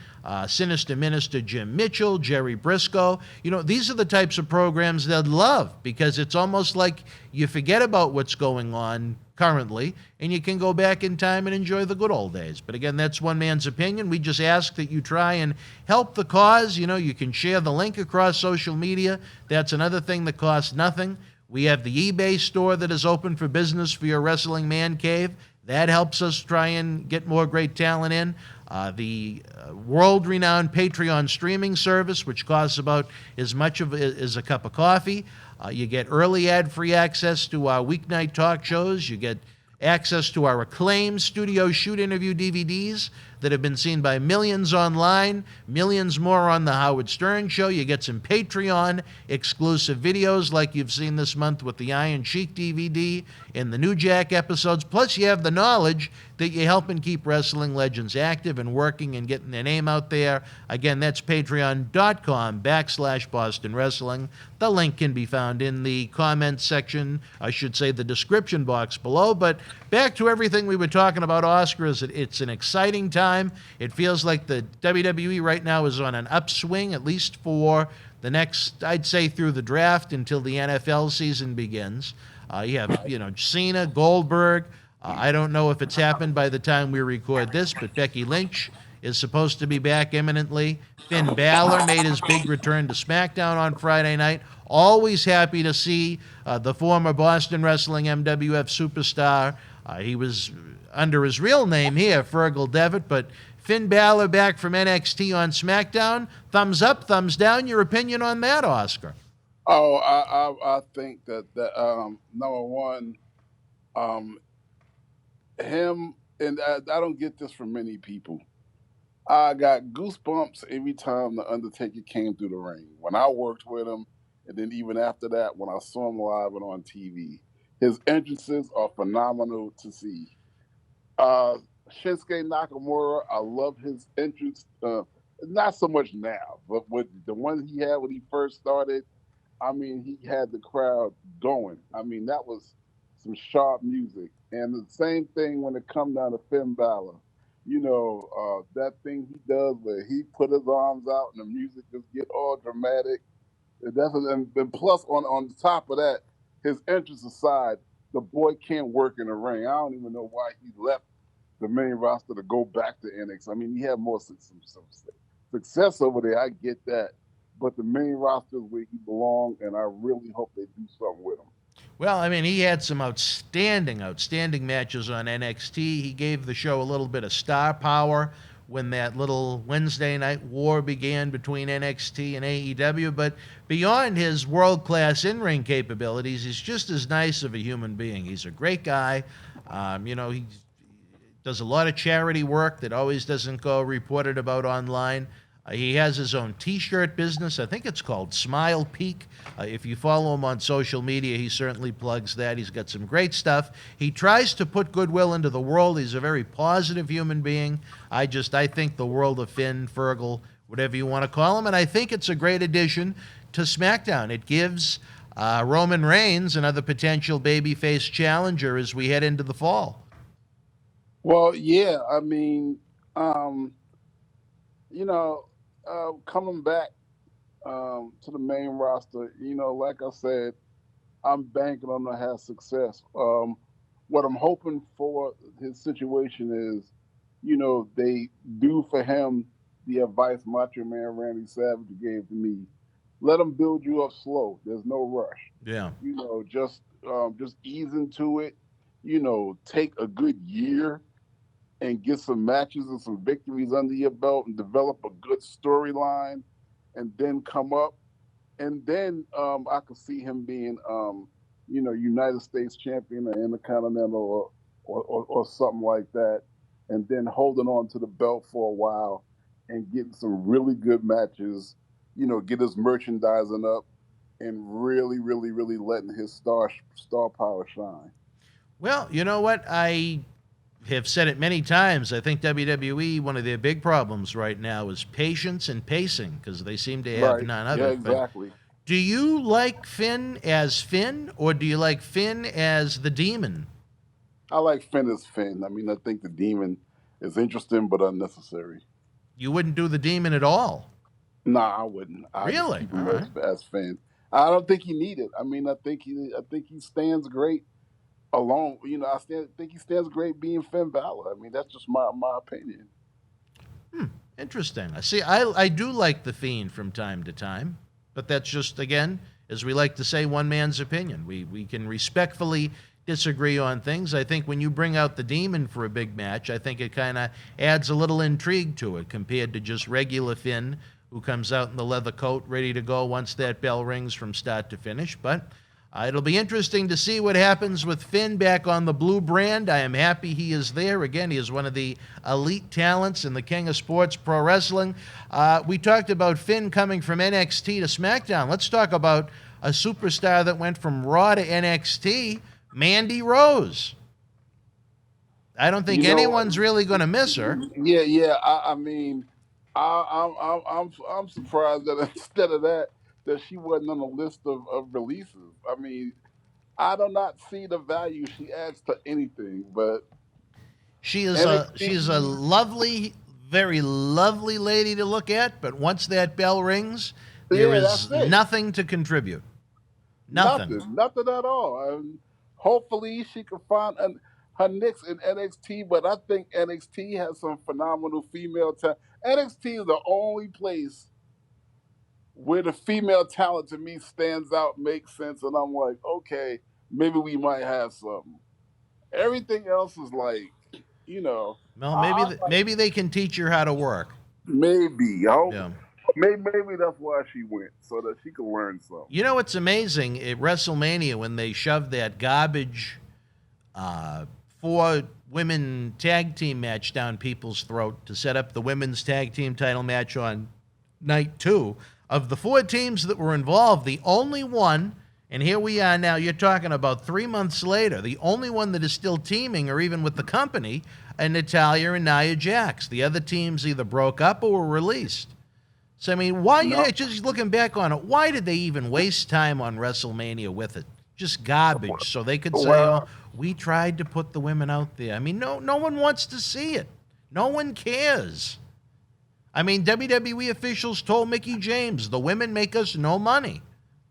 Sinister Minister Jim Mitchell, Jerry Briscoe. These are the types of programs they'd love, because it's almost like you forget about what's going on currently, and you can go back in time and enjoy the good old days. But again, that's one man's opinion. We just ask that you try and help the cause. You can share the link across social media. That's another thing that costs nothing. We have the eBay store that is open for business for your wrestling man cave. That helps us try and get more great talent in. The world-renowned Patreon streaming service, which costs about as much as a cup of coffee. You get early ad-free access to our weeknight talk shows. You get access to our acclaimed studio shoot interview DVDs that have been seen by millions online, millions more on the Howard Stern Show. You get some Patreon exclusive videos like you've seen this month with the Iron Sheik DVD and the New Jack episodes. Plus, you have the knowledge that you're helping keep wrestling legends active and working and getting their name out there. Again, that's patreon.com/Boston Wrestling. The link can be found in the comments section, I should say the description box below. But back to everything we were talking about, Oscar, it's an exciting time. It feels like the WWE right now is on an upswing, at least for the next, I'd say, through the draft until the NFL season begins. You have, Cena, Goldberg. I don't know if it's happened by the time we record this, but Becky Lynch is supposed to be back imminently. Finn Balor made his big return to SmackDown on Friday night. Always happy to see the former Boston Wrestling MWF superstar. He was under his real name here, Fergal Devitt, but Finn Balor back from NXT on SmackDown. Thumbs up, thumbs down. Your opinion on that, Oscar? Oh, I think that number one, him, and I don't get this from many people. I got goosebumps every time the Undertaker came through the ring. When I worked with him, and then even after that, when I saw him live and on TV, his entrances are phenomenal to see. Shinsuke Nakamura, I love his entrance. Not so much now, but with the one he had when he first started, I mean, he had the crowd going. I mean, that was some sharp music. And the same thing when it comes down to Finn Balor. That thing he does where he put his arms out and the music just get all dramatic. And plus, on top of that, his entrance aside, the boy can't work in the ring. I don't even know why he left the main roster to go back to NXT. I mean, he had more success over there. I get that. but the main roster is where he belongs, and I really hope they do something with him. Well, I mean, he had some outstanding matches on NXT. He gave the show a little bit of star power when that little Wednesday night war began between NXT and AEW. But beyond his world-class in-ring capabilities, he's just as nice of a human being. He's a great guy. He does a lot of charity work that always doesn't go reported about online. He has his own T-shirt business. I think it's called Smile Peak. If you follow him on social media, he certainly plugs that. He's got some great stuff. He tries to put goodwill into the world. He's a very positive human being. I think the world of Finn, Fergal, whatever you want to call him, and I think it's a great addition to SmackDown. It gives Roman Reigns another potential babyface challenger as we head into the fall. Well, yeah, I mean, coming back to the main roster, like I said, I'm banking on to have success. What I'm hoping for his situation is, they do for him the advice Macho Man Randy Savage gave to me. Let him build you up slow. There's no rush. Yeah. Just ease into it. Take a good year and get some matches and some victories under your belt and develop a good storyline and then come up. And then I could see him being, United States champion or Intercontinental or something like that. And then holding on to the belt for a while and getting some really good matches, get his merchandising up and really, really, really letting his star power shine. Well, you know what? I have said it many times. I think WWE, one of their big problems right now is patience and pacing, because they seem to have none of it. Yeah, exactly. Do you like Finn as Finn, or do you like Finn as the Demon? I like Finn as Finn. I mean, I think the Demon is interesting but unnecessary. You wouldn't do the Demon at all? Nah, I wouldn't. Really? Keep him as Finn. I don't think he needed. I mean, I think he stands great alone. I think he stands great being Finn Balor. I mean, that's just my opinion. Interesting. I do like the Fiend from time to time, but that's just, again, as we like to say, one man's opinion. We can respectfully disagree on things. I think when you bring out the Demon for a big match, I think it kind of adds a little intrigue to it compared to just regular Finn, who comes out in the leather coat ready to go once that bell rings from start to finish. But it'll be interesting to see what happens with Finn back on the blue brand. I am happy he is there. Again, he is one of the elite talents in the King of Sports Pro Wrestling. We talked about Finn coming from NXT to SmackDown. Let's talk about a superstar that went from Raw to NXT, Mandy Rose. I don't think anyone's really going to miss her. Yeah. I mean, I'm surprised that instead of that she wasn't on the list of releases. I mean, I do not see the value she adds to anything, but she's a lovely, very lovely lady to look at, but once that bell rings, there is nothing to contribute. Nothing at all. Hopefully she can find her nicks in NXT, but I think NXT has some phenomenal female talent. NXT is the only place where the female talent to me stands out, makes sense, and I'm like, okay, maybe we might have something. Everything else is like, Well, maybe they can teach her how to work. Maybe. I hope. Yeah. Maybe that's why she went, so that she could learn something. You know, it's amazing at WrestleMania when they shoved that garbage 4 women tag team match down people's throat to set up the women's tag team title match on night 2. Of the 4 teams that were involved, the only one, and here we are now, you're talking about 3 months later, the only one that is still teaming or even with the company, are Natalya and Nia Jax. The other teams either broke up or were released. So, I mean, just looking back on it, why did they even waste time on WrestleMania with it? Just garbage, so they could say, we tried to put the women out there. I mean, no one wants to see it. No one cares. I mean, WWE officials told Mickie James, the women make us no money.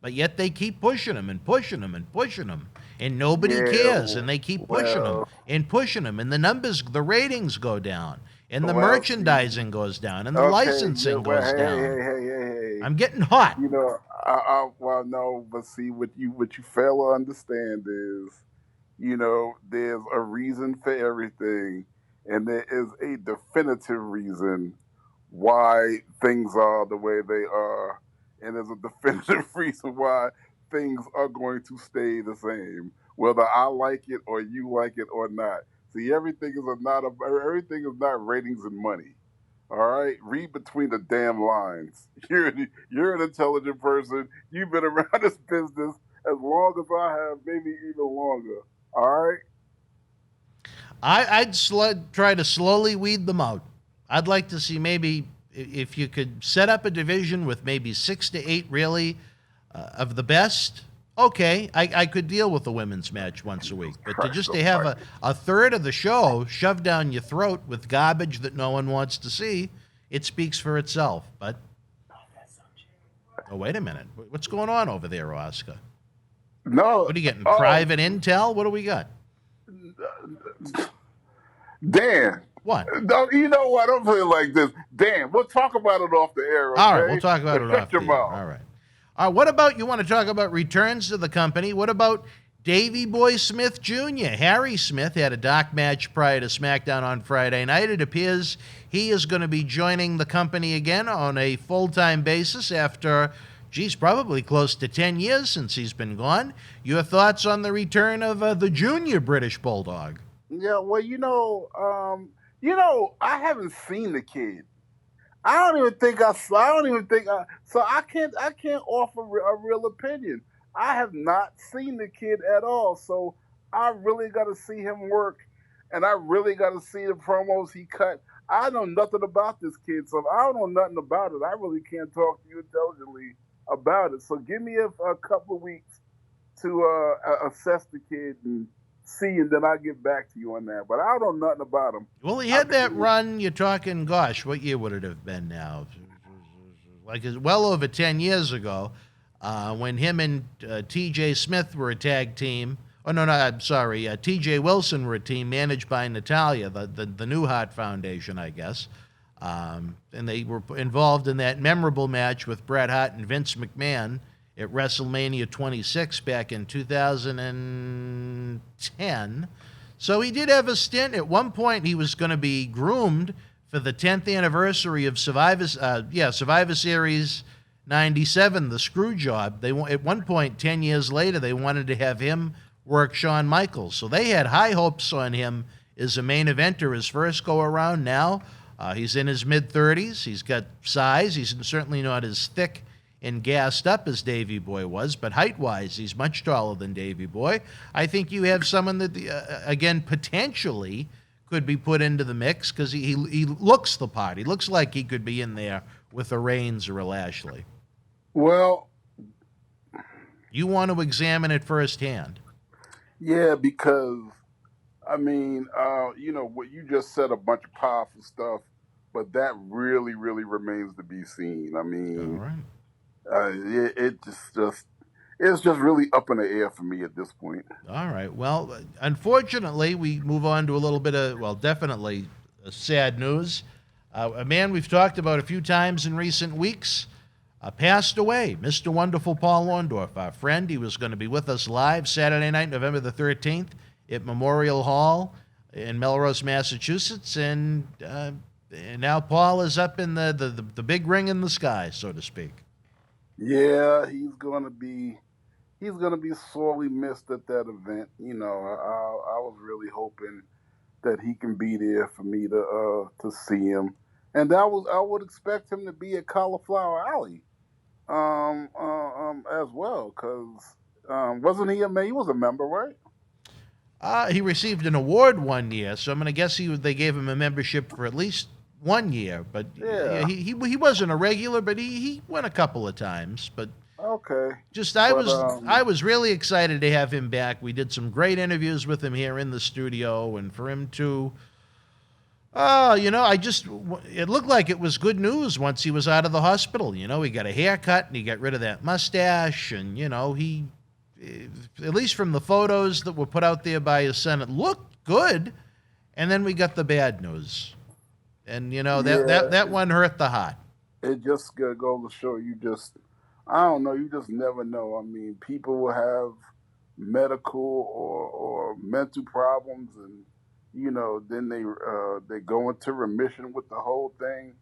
But yet they keep pushing them and pushing them and pushing them. And nobody cares. And they keep pushing them and pushing them. And the numbers, the ratings go down. And the Well, merchandising goes down, and the okay, licensing well, goes hey, down. hey. I'm getting hot. You know, well, no, but see, what you fail to understand is, you know, there's a reason for everything, and there is a definitive reason why things are the way they are, and there's a definitive reason why things are going to stay the same, whether I like it or you like it or not. See, everything is not ratings and money. All right, read between the damn lines. You're an intelligent person. You've been around this business as long as I have, maybe even longer. All right. I'd try to slowly weed them out. I'd like to see maybe if you could set up a division with maybe 6 to 8 really of the best. Okay, I could deal with a women's match once a week, but to have a third of the show shoved down your throat with garbage that no one wants to see, it speaks for itself. But oh, wait a minute, what's going on over there, Oscar? No. What are you getting? Private intel? What do we got? Dan. What? No, you know what? I'm feeling like this. Dan, we'll talk about it off the air. Okay? All right, we'll talk about it Shut off your the air. mouth. All right. What about, you want to talk about returns to the company? What about Davey Boy Smith Jr.? Harry Smith had a dark match prior to SmackDown on Friday night. It appears he is going to be joining the company again on a full-time basis after, probably close to 10 years since he's been gone. Your thoughts on the return of the junior British Bulldog? Yeah, well, I haven't seen the kid. I don't even think so I can't offer a real opinion. I have not seen the kid at all, so I really got to see him work, and I really got to see the promos he cut. I know nothing about this kid, so if I don't know nothing about it, I really can't talk to you intelligently about it. So give me a couple of weeks to assess the kid and see, and then I'll get back to you on that. But I don't know nothing about him. Well, he had that run, you're talking, gosh, what year would it have been now? Like well over 10 years ago, when him and T.J. Smith were a tag team. Oh, no, I'm sorry. T.J. Wilson were a team managed by Natalia, the Newhart Foundation, I guess. And they were involved in that memorable match with Bret Hart and Vince McMahon at WrestleMania 26 back in 2010. So he did have a stint. At one point, he was going to be groomed for the 10th anniversary of Survivor Series 97, the screw job. At one point, 10 years later, they wanted to have him work Shawn Michaels. So they had high hopes on him as a main eventer his first go-around. Now, he's in his mid-30s. He's got size. He's certainly not as thick and gassed up as Davey Boy was, but height-wise, he's much taller than Davey Boy. I think you have someone that, again, potentially could be put into the mix because he looks the part. He looks like he could be in there with a Reigns or a Lashley. Well, you want to examine it firsthand. Yeah, because, I mean, what you just said, a bunch of powerful stuff, but that really, really remains to be seen. I mean, all right. It's just really up in the air for me at this point. All right. Well, unfortunately, we move on to a little bit of, definitely sad news. A man we've talked about a few times in recent weeks passed away. Mr. Wonderful Paul Orndorff, our friend. He was going to be with us live Saturday night, November the 13th at Memorial Hall in Melrose, Massachusetts. And now Paul is up in the big ring in the sky, so to speak. Yeah, he's gonna be sorely missed at that event. I was really hoping that he can be there for me to see him, and I would expect him to be at Cauliflower Alley, as well, because wasn't he he was a member, right? He received an award one year, so I'm gonna guess they gave him a membership for at least 1 year, but yeah, he wasn't a regular, but he went a couple of times. But okay, I was really excited to have him back. We did some great interviews with him here in the studio, and for him to, it looked like it was good news once he was out of the hospital. He got a haircut and he got rid of that mustache, and he, at least from the photos that were put out there by his son, it looked good. And then we got the bad news. And, that one hurt the heart. It just goes to show I don't know, you just never know. I mean, people will have medical or mental problems, and then they go into remission with the whole thing.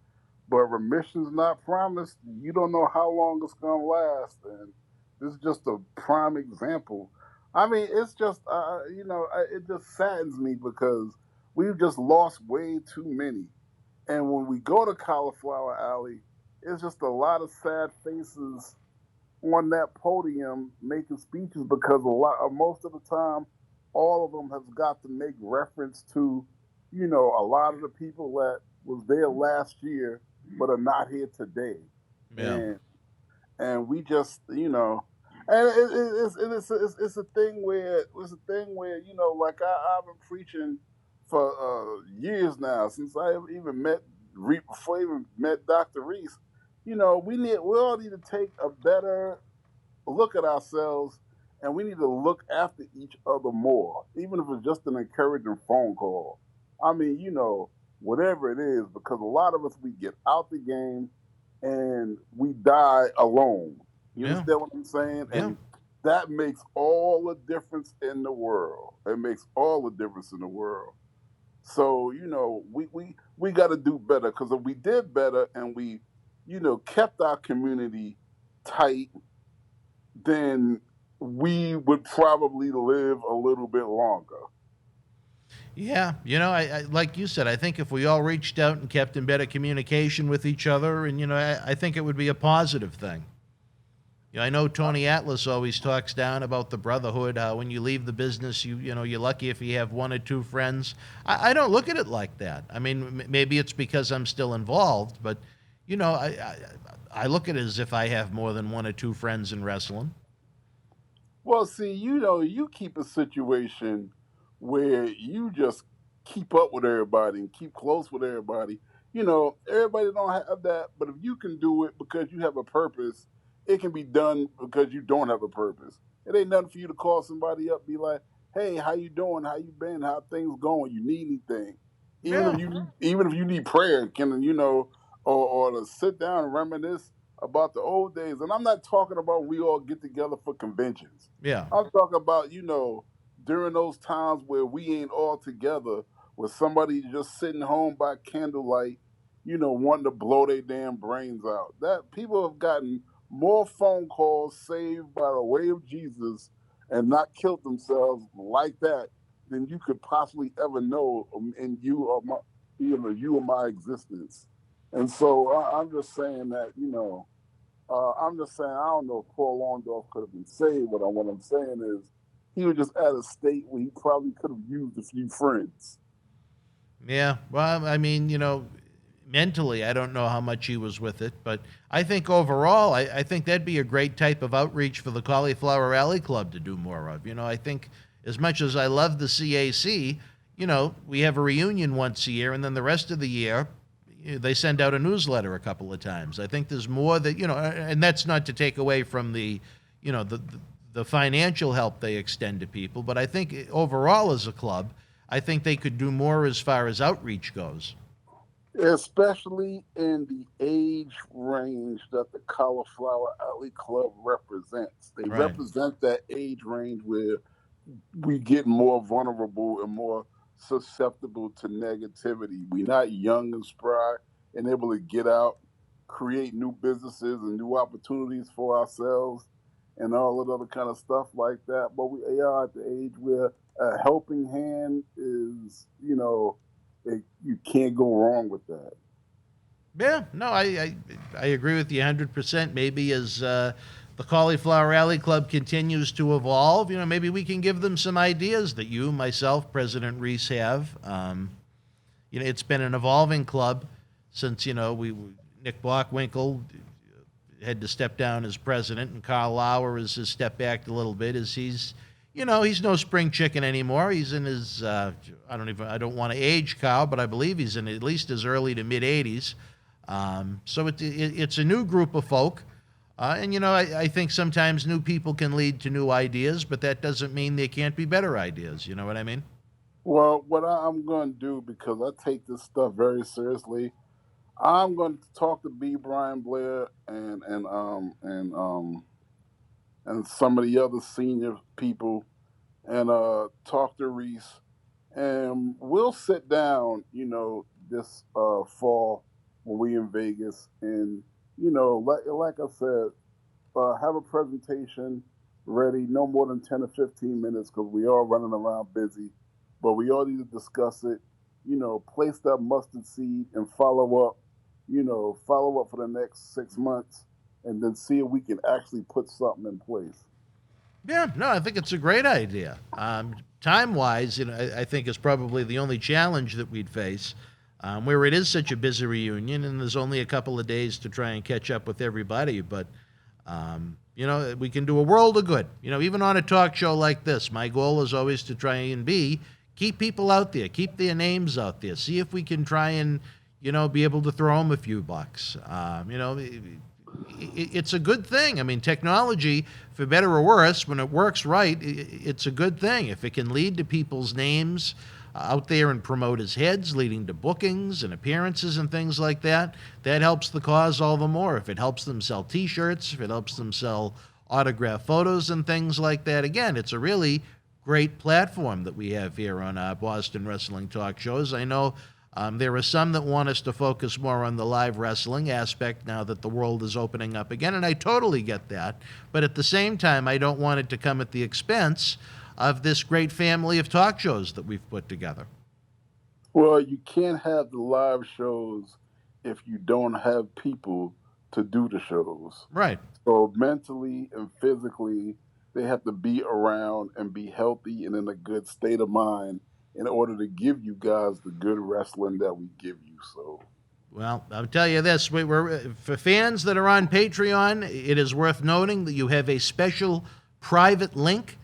But remission's not promised. You don't know how long it's gonna last, and this is just a prime example. I mean, it's just it just saddens me because we've just lost way too many. And when we go to Cauliflower Alley, it's just a lot of sad faces on that podium making speeches because most of the time, all of them have got to make reference to, a lot of the people that was there last year but are not here today. Yeah. And we just, and it's a thing where like I've been preaching for years now since I even met before I even met Dr. Reese. We all need to take a better look at ourselves, and we need to look after each other more, even if it's just an encouraging phone call. I mean, whatever it is, because a lot of us, we get out the game and we die alone. You understand what I'm saying? Yeah. And that makes all the difference in the world. It makes all the difference in the world. So, we got to do better, because if we did better and we, kept our community tight, then we would probably live a little bit longer. Yeah, I like you said, I think if we all reached out and kept in better communication with each other, and I think it would be a positive thing. I know Tony Atlas always talks down about the brotherhood. How when you leave the business, you're lucky if you have one or two friends. I don't look at it like that. I mean, maybe it's because I'm still involved, but I look at it as if I have more than one or two friends in wrestling. Well, see, you keep a situation where you just keep up with everybody and keep close with everybody. Everybody don't have that, but if you can do it because you have a purpose, it can be done because you don't have a purpose. It ain't nothing for you to call somebody up, be like, "Hey, how you doing? How you been? How things going? You need anything?" Even if you need prayer, or to sit down and reminisce about the old days. And I'm not talking about we all get together for conventions. Yeah. I'm talking about, during those times where we ain't all together, with somebody just sitting home by candlelight, wanting to blow their damn brains out. That people have gotten more phone calls saved by the way of Jesus and not killed themselves like that than you could possibly ever know in you or my existence. And so I'm just saying that, I'm just saying I don't know if Paul Orndorff could have been saved, but what I'm saying is he was just at a state where he probably could have used a few friends. Yeah, well, I mean, mentally, I don't know how much he was with it, but I think overall, I think that'd be a great type of outreach for the Cauliflower Alley Club to do more of. I think as much as I love the CAC, we have a reunion once a year, and then the rest of the year, they send out a newsletter a couple of times. I think there's more that, and that's not to take away from the financial help they extend to people, but I think overall as a club, I think they could do more as far as outreach goes. Especially in the age range that the Cauliflower Alley Club represents. They represent that age range where we get more vulnerable and more susceptible to negativity. We're not young and spry and able to get out, create new businesses and new opportunities for ourselves and all of other kind of stuff like that. But we are at the age where a helping hand is, you can't go wrong with that. Yeah, no, I agree with you 100%. Maybe as the Cauliflower Alley Club continues to evolve, maybe we can give them some ideas that you, myself, President Reese have. It's been an evolving club since, Nick Bockwinkel had to step down as president, and Carl Lauer has stepped back a little bit as he's no spring chicken anymore. He's in his, I don't want to age Carl, but I believe he's in at least his early to mid 80s. So it's a new group of folk. And I think sometimes new people can lead to new ideas, but that doesn't mean there can't be better ideas. You know what I mean? Well, what I'm going to do, because I take this stuff very seriously, I'm going to talk to B. Brian Blair and some of the other senior people, and talk to Reese, and we'll sit down, this fall when we in Vegas, and like I said, have a presentation ready, no more than 10 or 15 minutes, because we are running around busy, but we all need to discuss it. Place that mustard seed and follow up. Follow up for the next 6 months, and then see if we can actually put something in place. Yeah, no, I think it's a great idea. Time-wise, I think is probably the only challenge that we'd face, where it is such a busy reunion, and there's only a couple of days to try and catch up with everybody. But we can do a world of good. Even on a talk show like this, my goal is always to try and keep people out there, keep their names out there, see if we can try and be able to throw them a few bucks. It's a good thing. I mean, technology, for better or worse, when it works right, it's a good thing. If it can lead to people's names out there in promoters' heads, leading to bookings and appearances and things like that, that helps the cause all the more. If it helps them sell T-shirts, if it helps them sell autographed photos and things like that, again, it's a really great platform that we have here on Boston Wrestling Talk Shows. I know there are some that want us to focus more on the live wrestling aspect now that the world is opening up again, and I totally get that. But at the same time, I don't want it to come at the expense of this great family of talk shows that we've put together. Well, you can't have the live shows if you don't have people to do the shows. Right. So mentally and physically, they have to be around and be healthy and in a good state of mind in order to give you guys the good wrestling that we give you. So, well, I'll tell you this. We're for fans that are on Patreon, it is worth noting that you have a special private link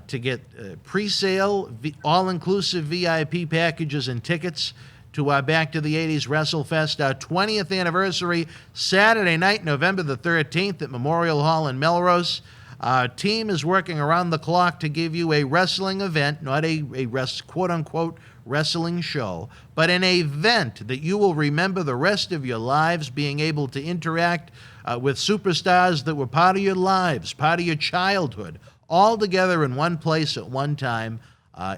to get pre-sale, all-inclusive VIP packages and tickets to our Back to the 80s WrestleFest, our 20th anniversary, Saturday night, November the 13th at Memorial Hall in Melrose. Our team is working around the clock to give you a wrestling event, not a quote-unquote wrestling show, but an event that you will remember the rest of your lives, being able to interact with superstars that were part of your lives, part of your childhood, all together in one place at one time.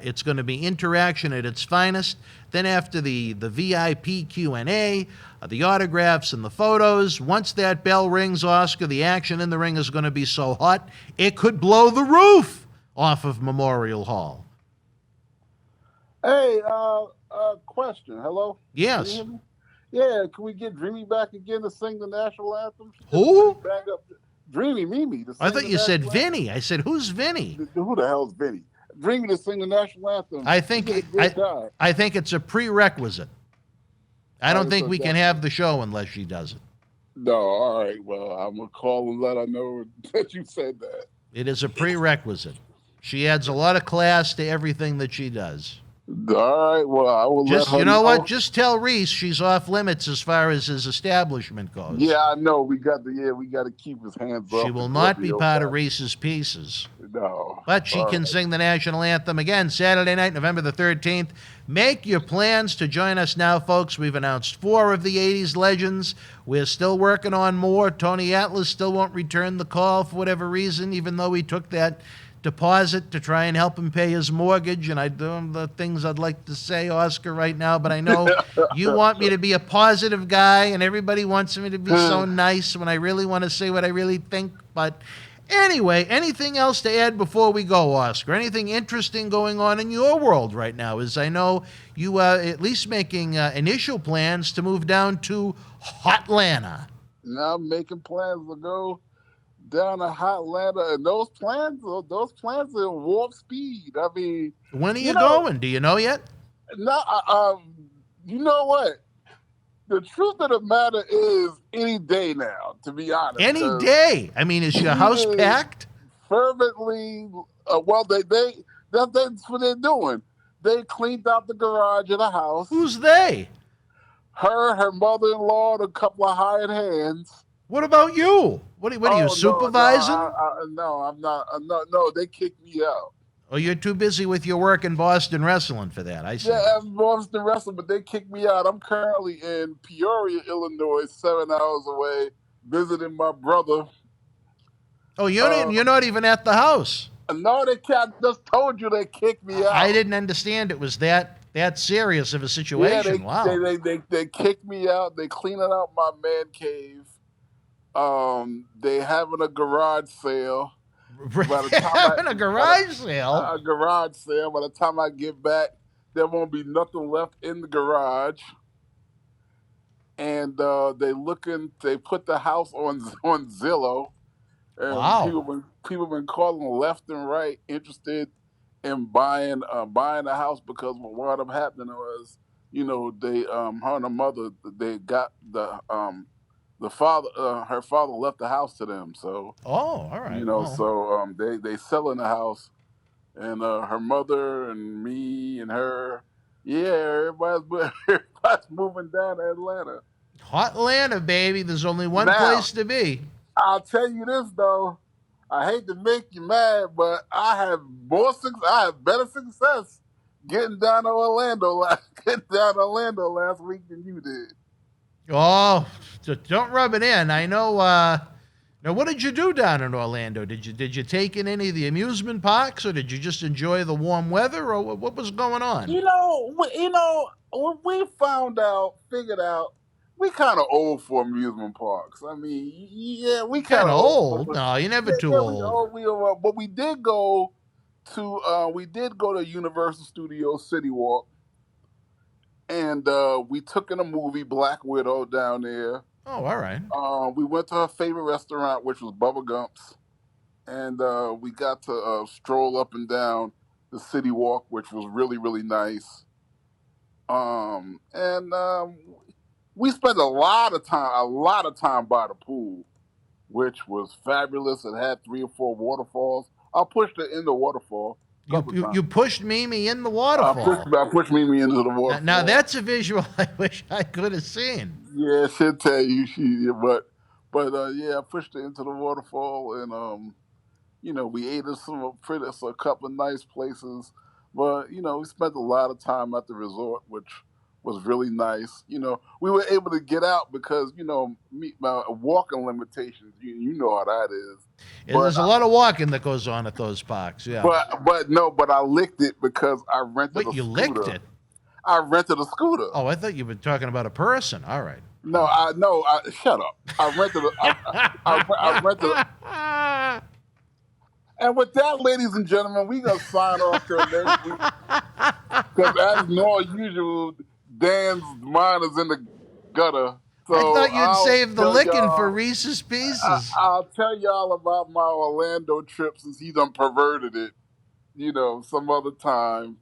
It's going to be interaction at its finest. Then after the VIP Q&A, the autographs and the photos, once that bell rings, Oscar, the action in the ring is going to be so hot, it could blow the roof off of Memorial Hall. hey, question. Hello? Yes. Can you hear me? Yeah, can we get Dreamy back again to sing the national anthem? Who? Back up. Dreamy Mimi. To sing I thought the you said national Vinny. I said, who's Vinny? anthem. Who the hell's Vinny? Dreamy to sing the national anthem. I think it's a prerequisite. I don't think we can have the show unless she does it. No, all right. Well, I'm going to call and let her know that you said that. It is a prerequisite. She adds a lot of class to everything that she does. All right. Well, I will let her know. You know what? Just tell Reese she's off limits as far as his establishment goes. Yeah, I know. We got to keep his hands up. She will not be part of Reese's Pieces. No. But she can sing the national anthem again Saturday night, November the 13th. Make your plans to join us now, folks. We've announced 4 of the 80s legends. We're still working on more. Tony Atlas still won't return the call for whatever reason, even though he took that deposit to try and help him pay his mortgage. And I do the things I'd like to say, Oscar, right now, but I know you want me to be a positive guy and everybody wants me to be so nice when I really want to say what I really think. But anyway, anything else to add before we go, Oscar? Anything interesting going on in your world right now? As I know you are at least making initial plans to move down to Hotlanta. Now I'm making plans to go down to Hotlanta, and those plans are warp speed. I mean, when are you going? Do you know yet? No, you know what? The truth of the matter is, any day now. To be honest, any day. I mean, is your house packed? Fervently. Well, that's what they're doing. They cleaned out the garage of the house. Who's they? Her mother-in-law, and a couple of hired hands. What about you? What are you supervising? No, I'm not. No, they kicked me out. Oh, you're too busy with your work in Boston wrestling for that. I see. Yeah, I'm Boston wrestling, but they kicked me out. I'm currently in Peoria, Illinois, 7 hours away, visiting my brother. Oh, you're not even at the house. No, they can't. Just told you they kicked me out. I didn't understand it was that serious of a situation. Yeah, Wow. they kicked me out. They cleaning out my man cave. They having a garage sale. Having a garage sale? A garage sale. By the time I get back, there won't be nothing left in the garage. And they put the house on Zillow. And Wow. people been calling left and right, interested in buying a house, because what wound up happening was, they her and her mother, they got the father, her father left the house to them. So all right. So they selling the house, and her mother and me and her, everybody's moving down to Atlanta. Hot Atlanta, baby. There's only one place to be. I'll tell you this though, I hate to make you mad, but I have better success getting down to Orlando last week than you did. Oh, don't rub it in. I know. Now, what did you do down in Orlando? Did you take in any of the amusement parks, or did you just enjoy the warm weather, or what was going on? When we figured out, we kind of old for amusement parks. I mean, yeah, we kind of old. No, you're never too old. But we did go to Universal Studios City Walk, and we took in a movie, Black Widow, down there. Oh, all right. We went to her favorite restaurant, which was Bubba Gump's, and we got to stroll up and down the City Walk, which was really, really nice. We spent a lot of time by the pool, which was fabulous. It had 3 or 4 waterfalls. I pushed her in the waterfall. You pushed Mimi in the waterfall. I pushed Mimi into the waterfall. Now that's a visual I wish I could have seen. Yeah, she'll tell you. I pushed her into the waterfall, and we ate at a couple of nice places. But we spent a lot of time at the resort, which was really nice. We were able to get out because my walking limitations. You know how that is. Yeah, there's a lot of walking that goes on at those parks. Yeah. But I licked it because I rented a scooter. You licked it? I rented a scooter. Oh, I thought you were talking about a person. All right. No, shut up. I rented I rented. And with that, ladies and gentlemen, we gonna sign off till next week. Because as usual, Dan's mind is in the gutter. So I thought you'd save the licking for Reese's Pieces. I'll tell y'all about my Orlando trip, since he done perverted it, some other time.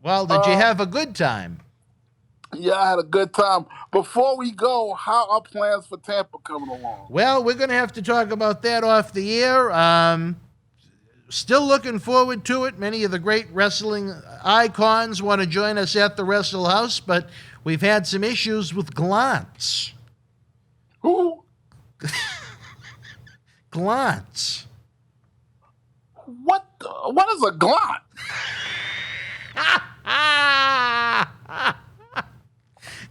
Well, did you have a good time? Yeah, I had a good time. Before we go, how are plans for Tampa coming along? Well, we're going to have to talk about that off the air. Still looking forward to it. Many of the great wrestling icons want to join us at the Wrestle House, but we've had some issues with Glance. Who? Glance. What is a glance?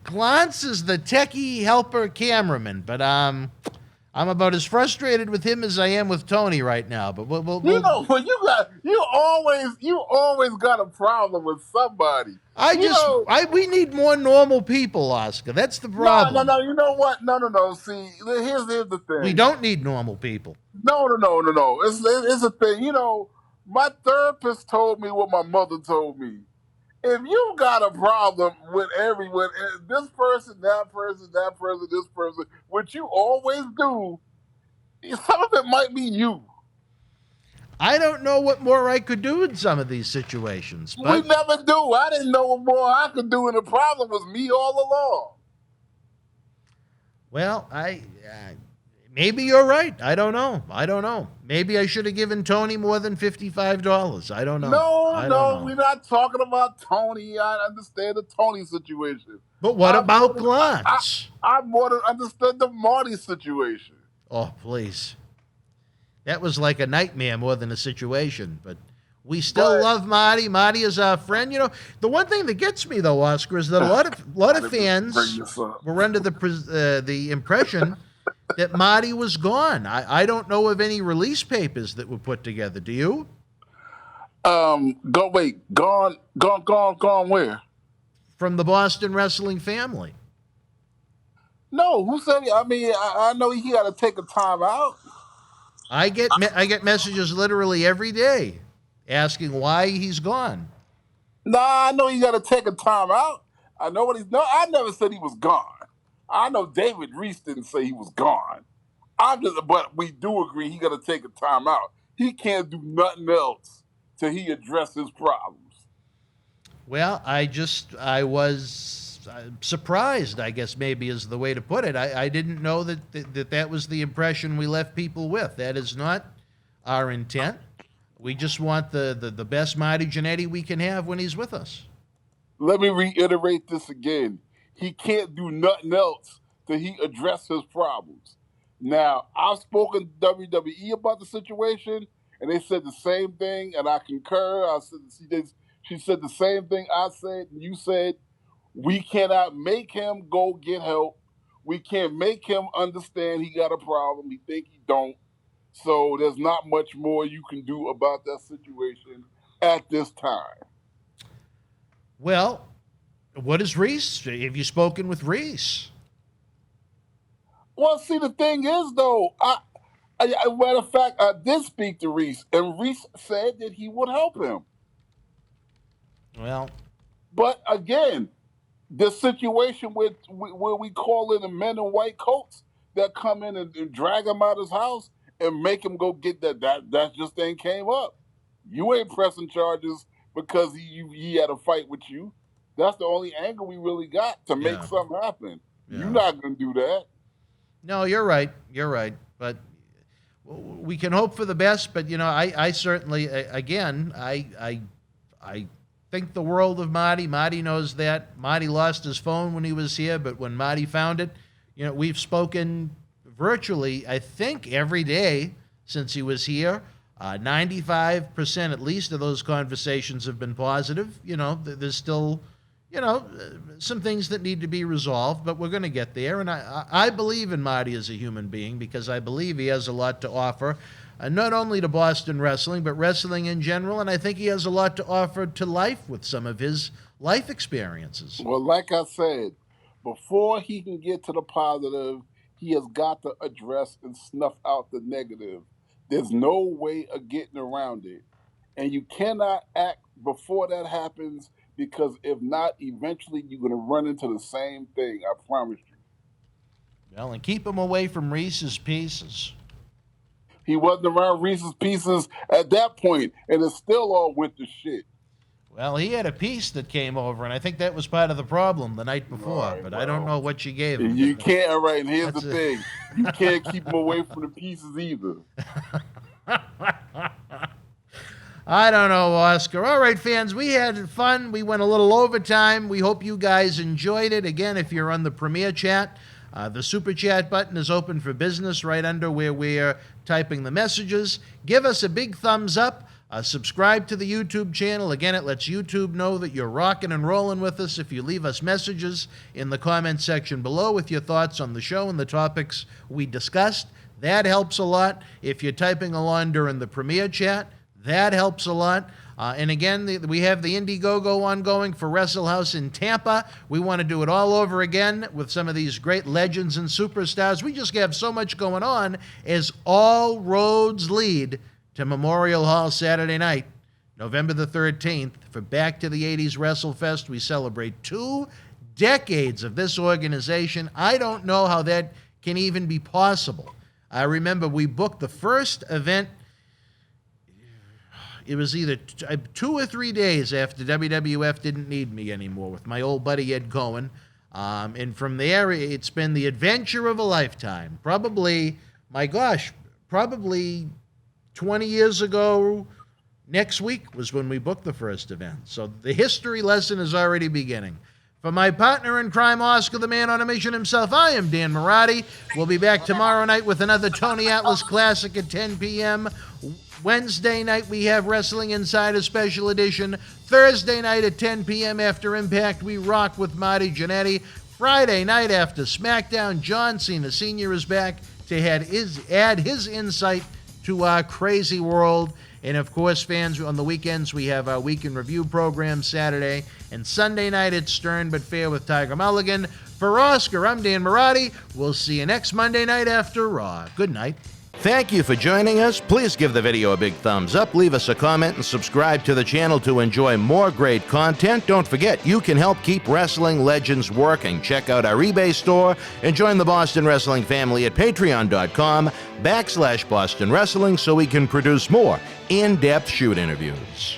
Glance is the techie helper cameraman, but I'm about as frustrated with him as I am with Tony right now. But we'll you always got a problem with somebody. We need more normal people, Oscar. That's the problem. No. You know what? No. See, here's the thing. We don't need normal people. No. It's a thing. My therapist told me what my mother told me. If you got a problem with this person, that person, this person, which you always do, some of it might be you. I don't know what more I could do in some of these situations. But we never do. I didn't know what more I could do, and the problem was me all along. Well, maybe you're right. I don't know. Maybe I should have given Tony more than $55. I don't know. No, we're not talking about Tony. I understand the Tony situation. But what about Glance? I more than understood the Marty situation. Oh, please. That was like a nightmare more than a situation. But We still love Marty. Marty is our friend. You know, the one thing that gets me though, Oscar, is that a lot of fans were under the impression that Marty was gone. I don't know of any release papers that were put together. Do you? Gone where? From the Boston wrestling family. No, who said it? I mean, I know he got to take a time out. I get messages literally every day asking why he's gone. Nah, I know he got to take a time out. I know what he's. No, I never said he was gone. I know David Reese didn't say he was gone. But we do agree he got to take a time out. He can't do nothing else till he addresses his problems. Well, I was surprised, I guess maybe is the way to put it. I didn't know that was the impression we left people with. That is not our intent. We just want the best Marty Jannetty we can have when he's with us. Let me reiterate this again. He can't do nothing else till he addresses his problems. Now, I've spoken to WWE about the situation, and they said the same thing, and I concur. She said the same thing I said, and you said, we cannot make him go get help. We can't make him understand he got a problem. He think he don't. So there's not much more you can do about that situation at this time. Well, what is Reese? Have you spoken with Reese? Well, see, the thing is, though, matter of fact, I did speak to Reese, and Reese said that he would help him. Well, but again, the situation where we call in the men in white coats that come in and drag him out of his house and make him go get that just ain't came up. You ain't pressing charges because he had a fight with you. That's the only angle we really got to make something happen. Yeah. You're not going to do that. No, you're right. You're right. But we can hope for the best. But, you know, I certainly, again, I think the world of Marty. Marty knows that. Marty lost his phone when he was here, but when Marty found it, you know, we've spoken virtually, I think, every day since he was here. 95% at least of those conversations have been positive. You know, there's still, you know, some things that need to be resolved, but we're going to get there. And I believe in Marty as a human being because I believe he has a lot to offer, not only to Boston wrestling, but wrestling in general. And I think he has a lot to offer to life with some of his life experiences. Well, like I said, before he can get to the positive, he has got to address and snuff out the negative. There's no way of getting around it. And you cannot act before that happens because if not, eventually you're going to run into the same thing. I promise you. Well, and keep him away from Reese's Pieces. He wasn't around Reese's Pieces at that point, and it still all went to shit. Well, he had a piece that came over, and I think that was part of the problem the night before, right, but I don't know what you gave him. You can't, all right, and here's the thing. You can't keep him away from the pieces either. I don't know, Oscar. All right, fans, we had fun. We went a little overtime. We hope you guys enjoyed it. Again, if you're on the Premier Chat, the Super Chat button is open for business right under where we're typing the messages. Give us a big thumbs up. Subscribe to the YouTube channel. Again, it lets YouTube know that you're rocking and rolling with us if you leave us messages in the comment section below with your thoughts on the show and the topics we discussed. That helps a lot. If you're typing along during the Premier Chat, that helps a lot. And again, we have the Indiegogo ongoing for Wrestle House in Tampa. We want to do it all over again with some of these great legends and superstars. We just have so much going on as all roads lead to Memorial Hall Saturday night, November the 13th, for Back to the 80s WrestleFest. We celebrate 2 decades of this organization. I don't know how that can even be possible. I remember we booked the first event. It was either 2 or 3 days after WWF didn't need me anymore with my old buddy Ed Cohen. And from there, it's been the adventure of a lifetime. Probably 20 years ago, next week was when we booked the first event. So the history lesson is already beginning. For my partner in crime, Oscar, the man on a mission himself, I am Dan Marati. We'll be back tomorrow night with another Tony Atlas Classic at 10 p.m. Wednesday night, we have Wrestling Insider Special Edition. Thursday night at 10 p.m. after Impact, we rock with Marty Jannetty. Friday night after SmackDown, John Cena Sr. is back to add his insight to our crazy world. And of course, fans, on the weekends, we have our Week in Review program Saturday. And Sunday night, it's Stern But Fair with Tiger Mulligan. For Oscar, I'm Dan Marotti. We'll see you next Monday night after Raw. Good night. Thank you for joining us. Please give the video a big thumbs up, leave us a comment, and subscribe to the channel to enjoy more great content. Don't forget, you can help keep wrestling legends working. Check out our eBay store and join the Boston Wrestling family at patreon.com/Boston Wrestling so we can produce more in-depth shoot interviews.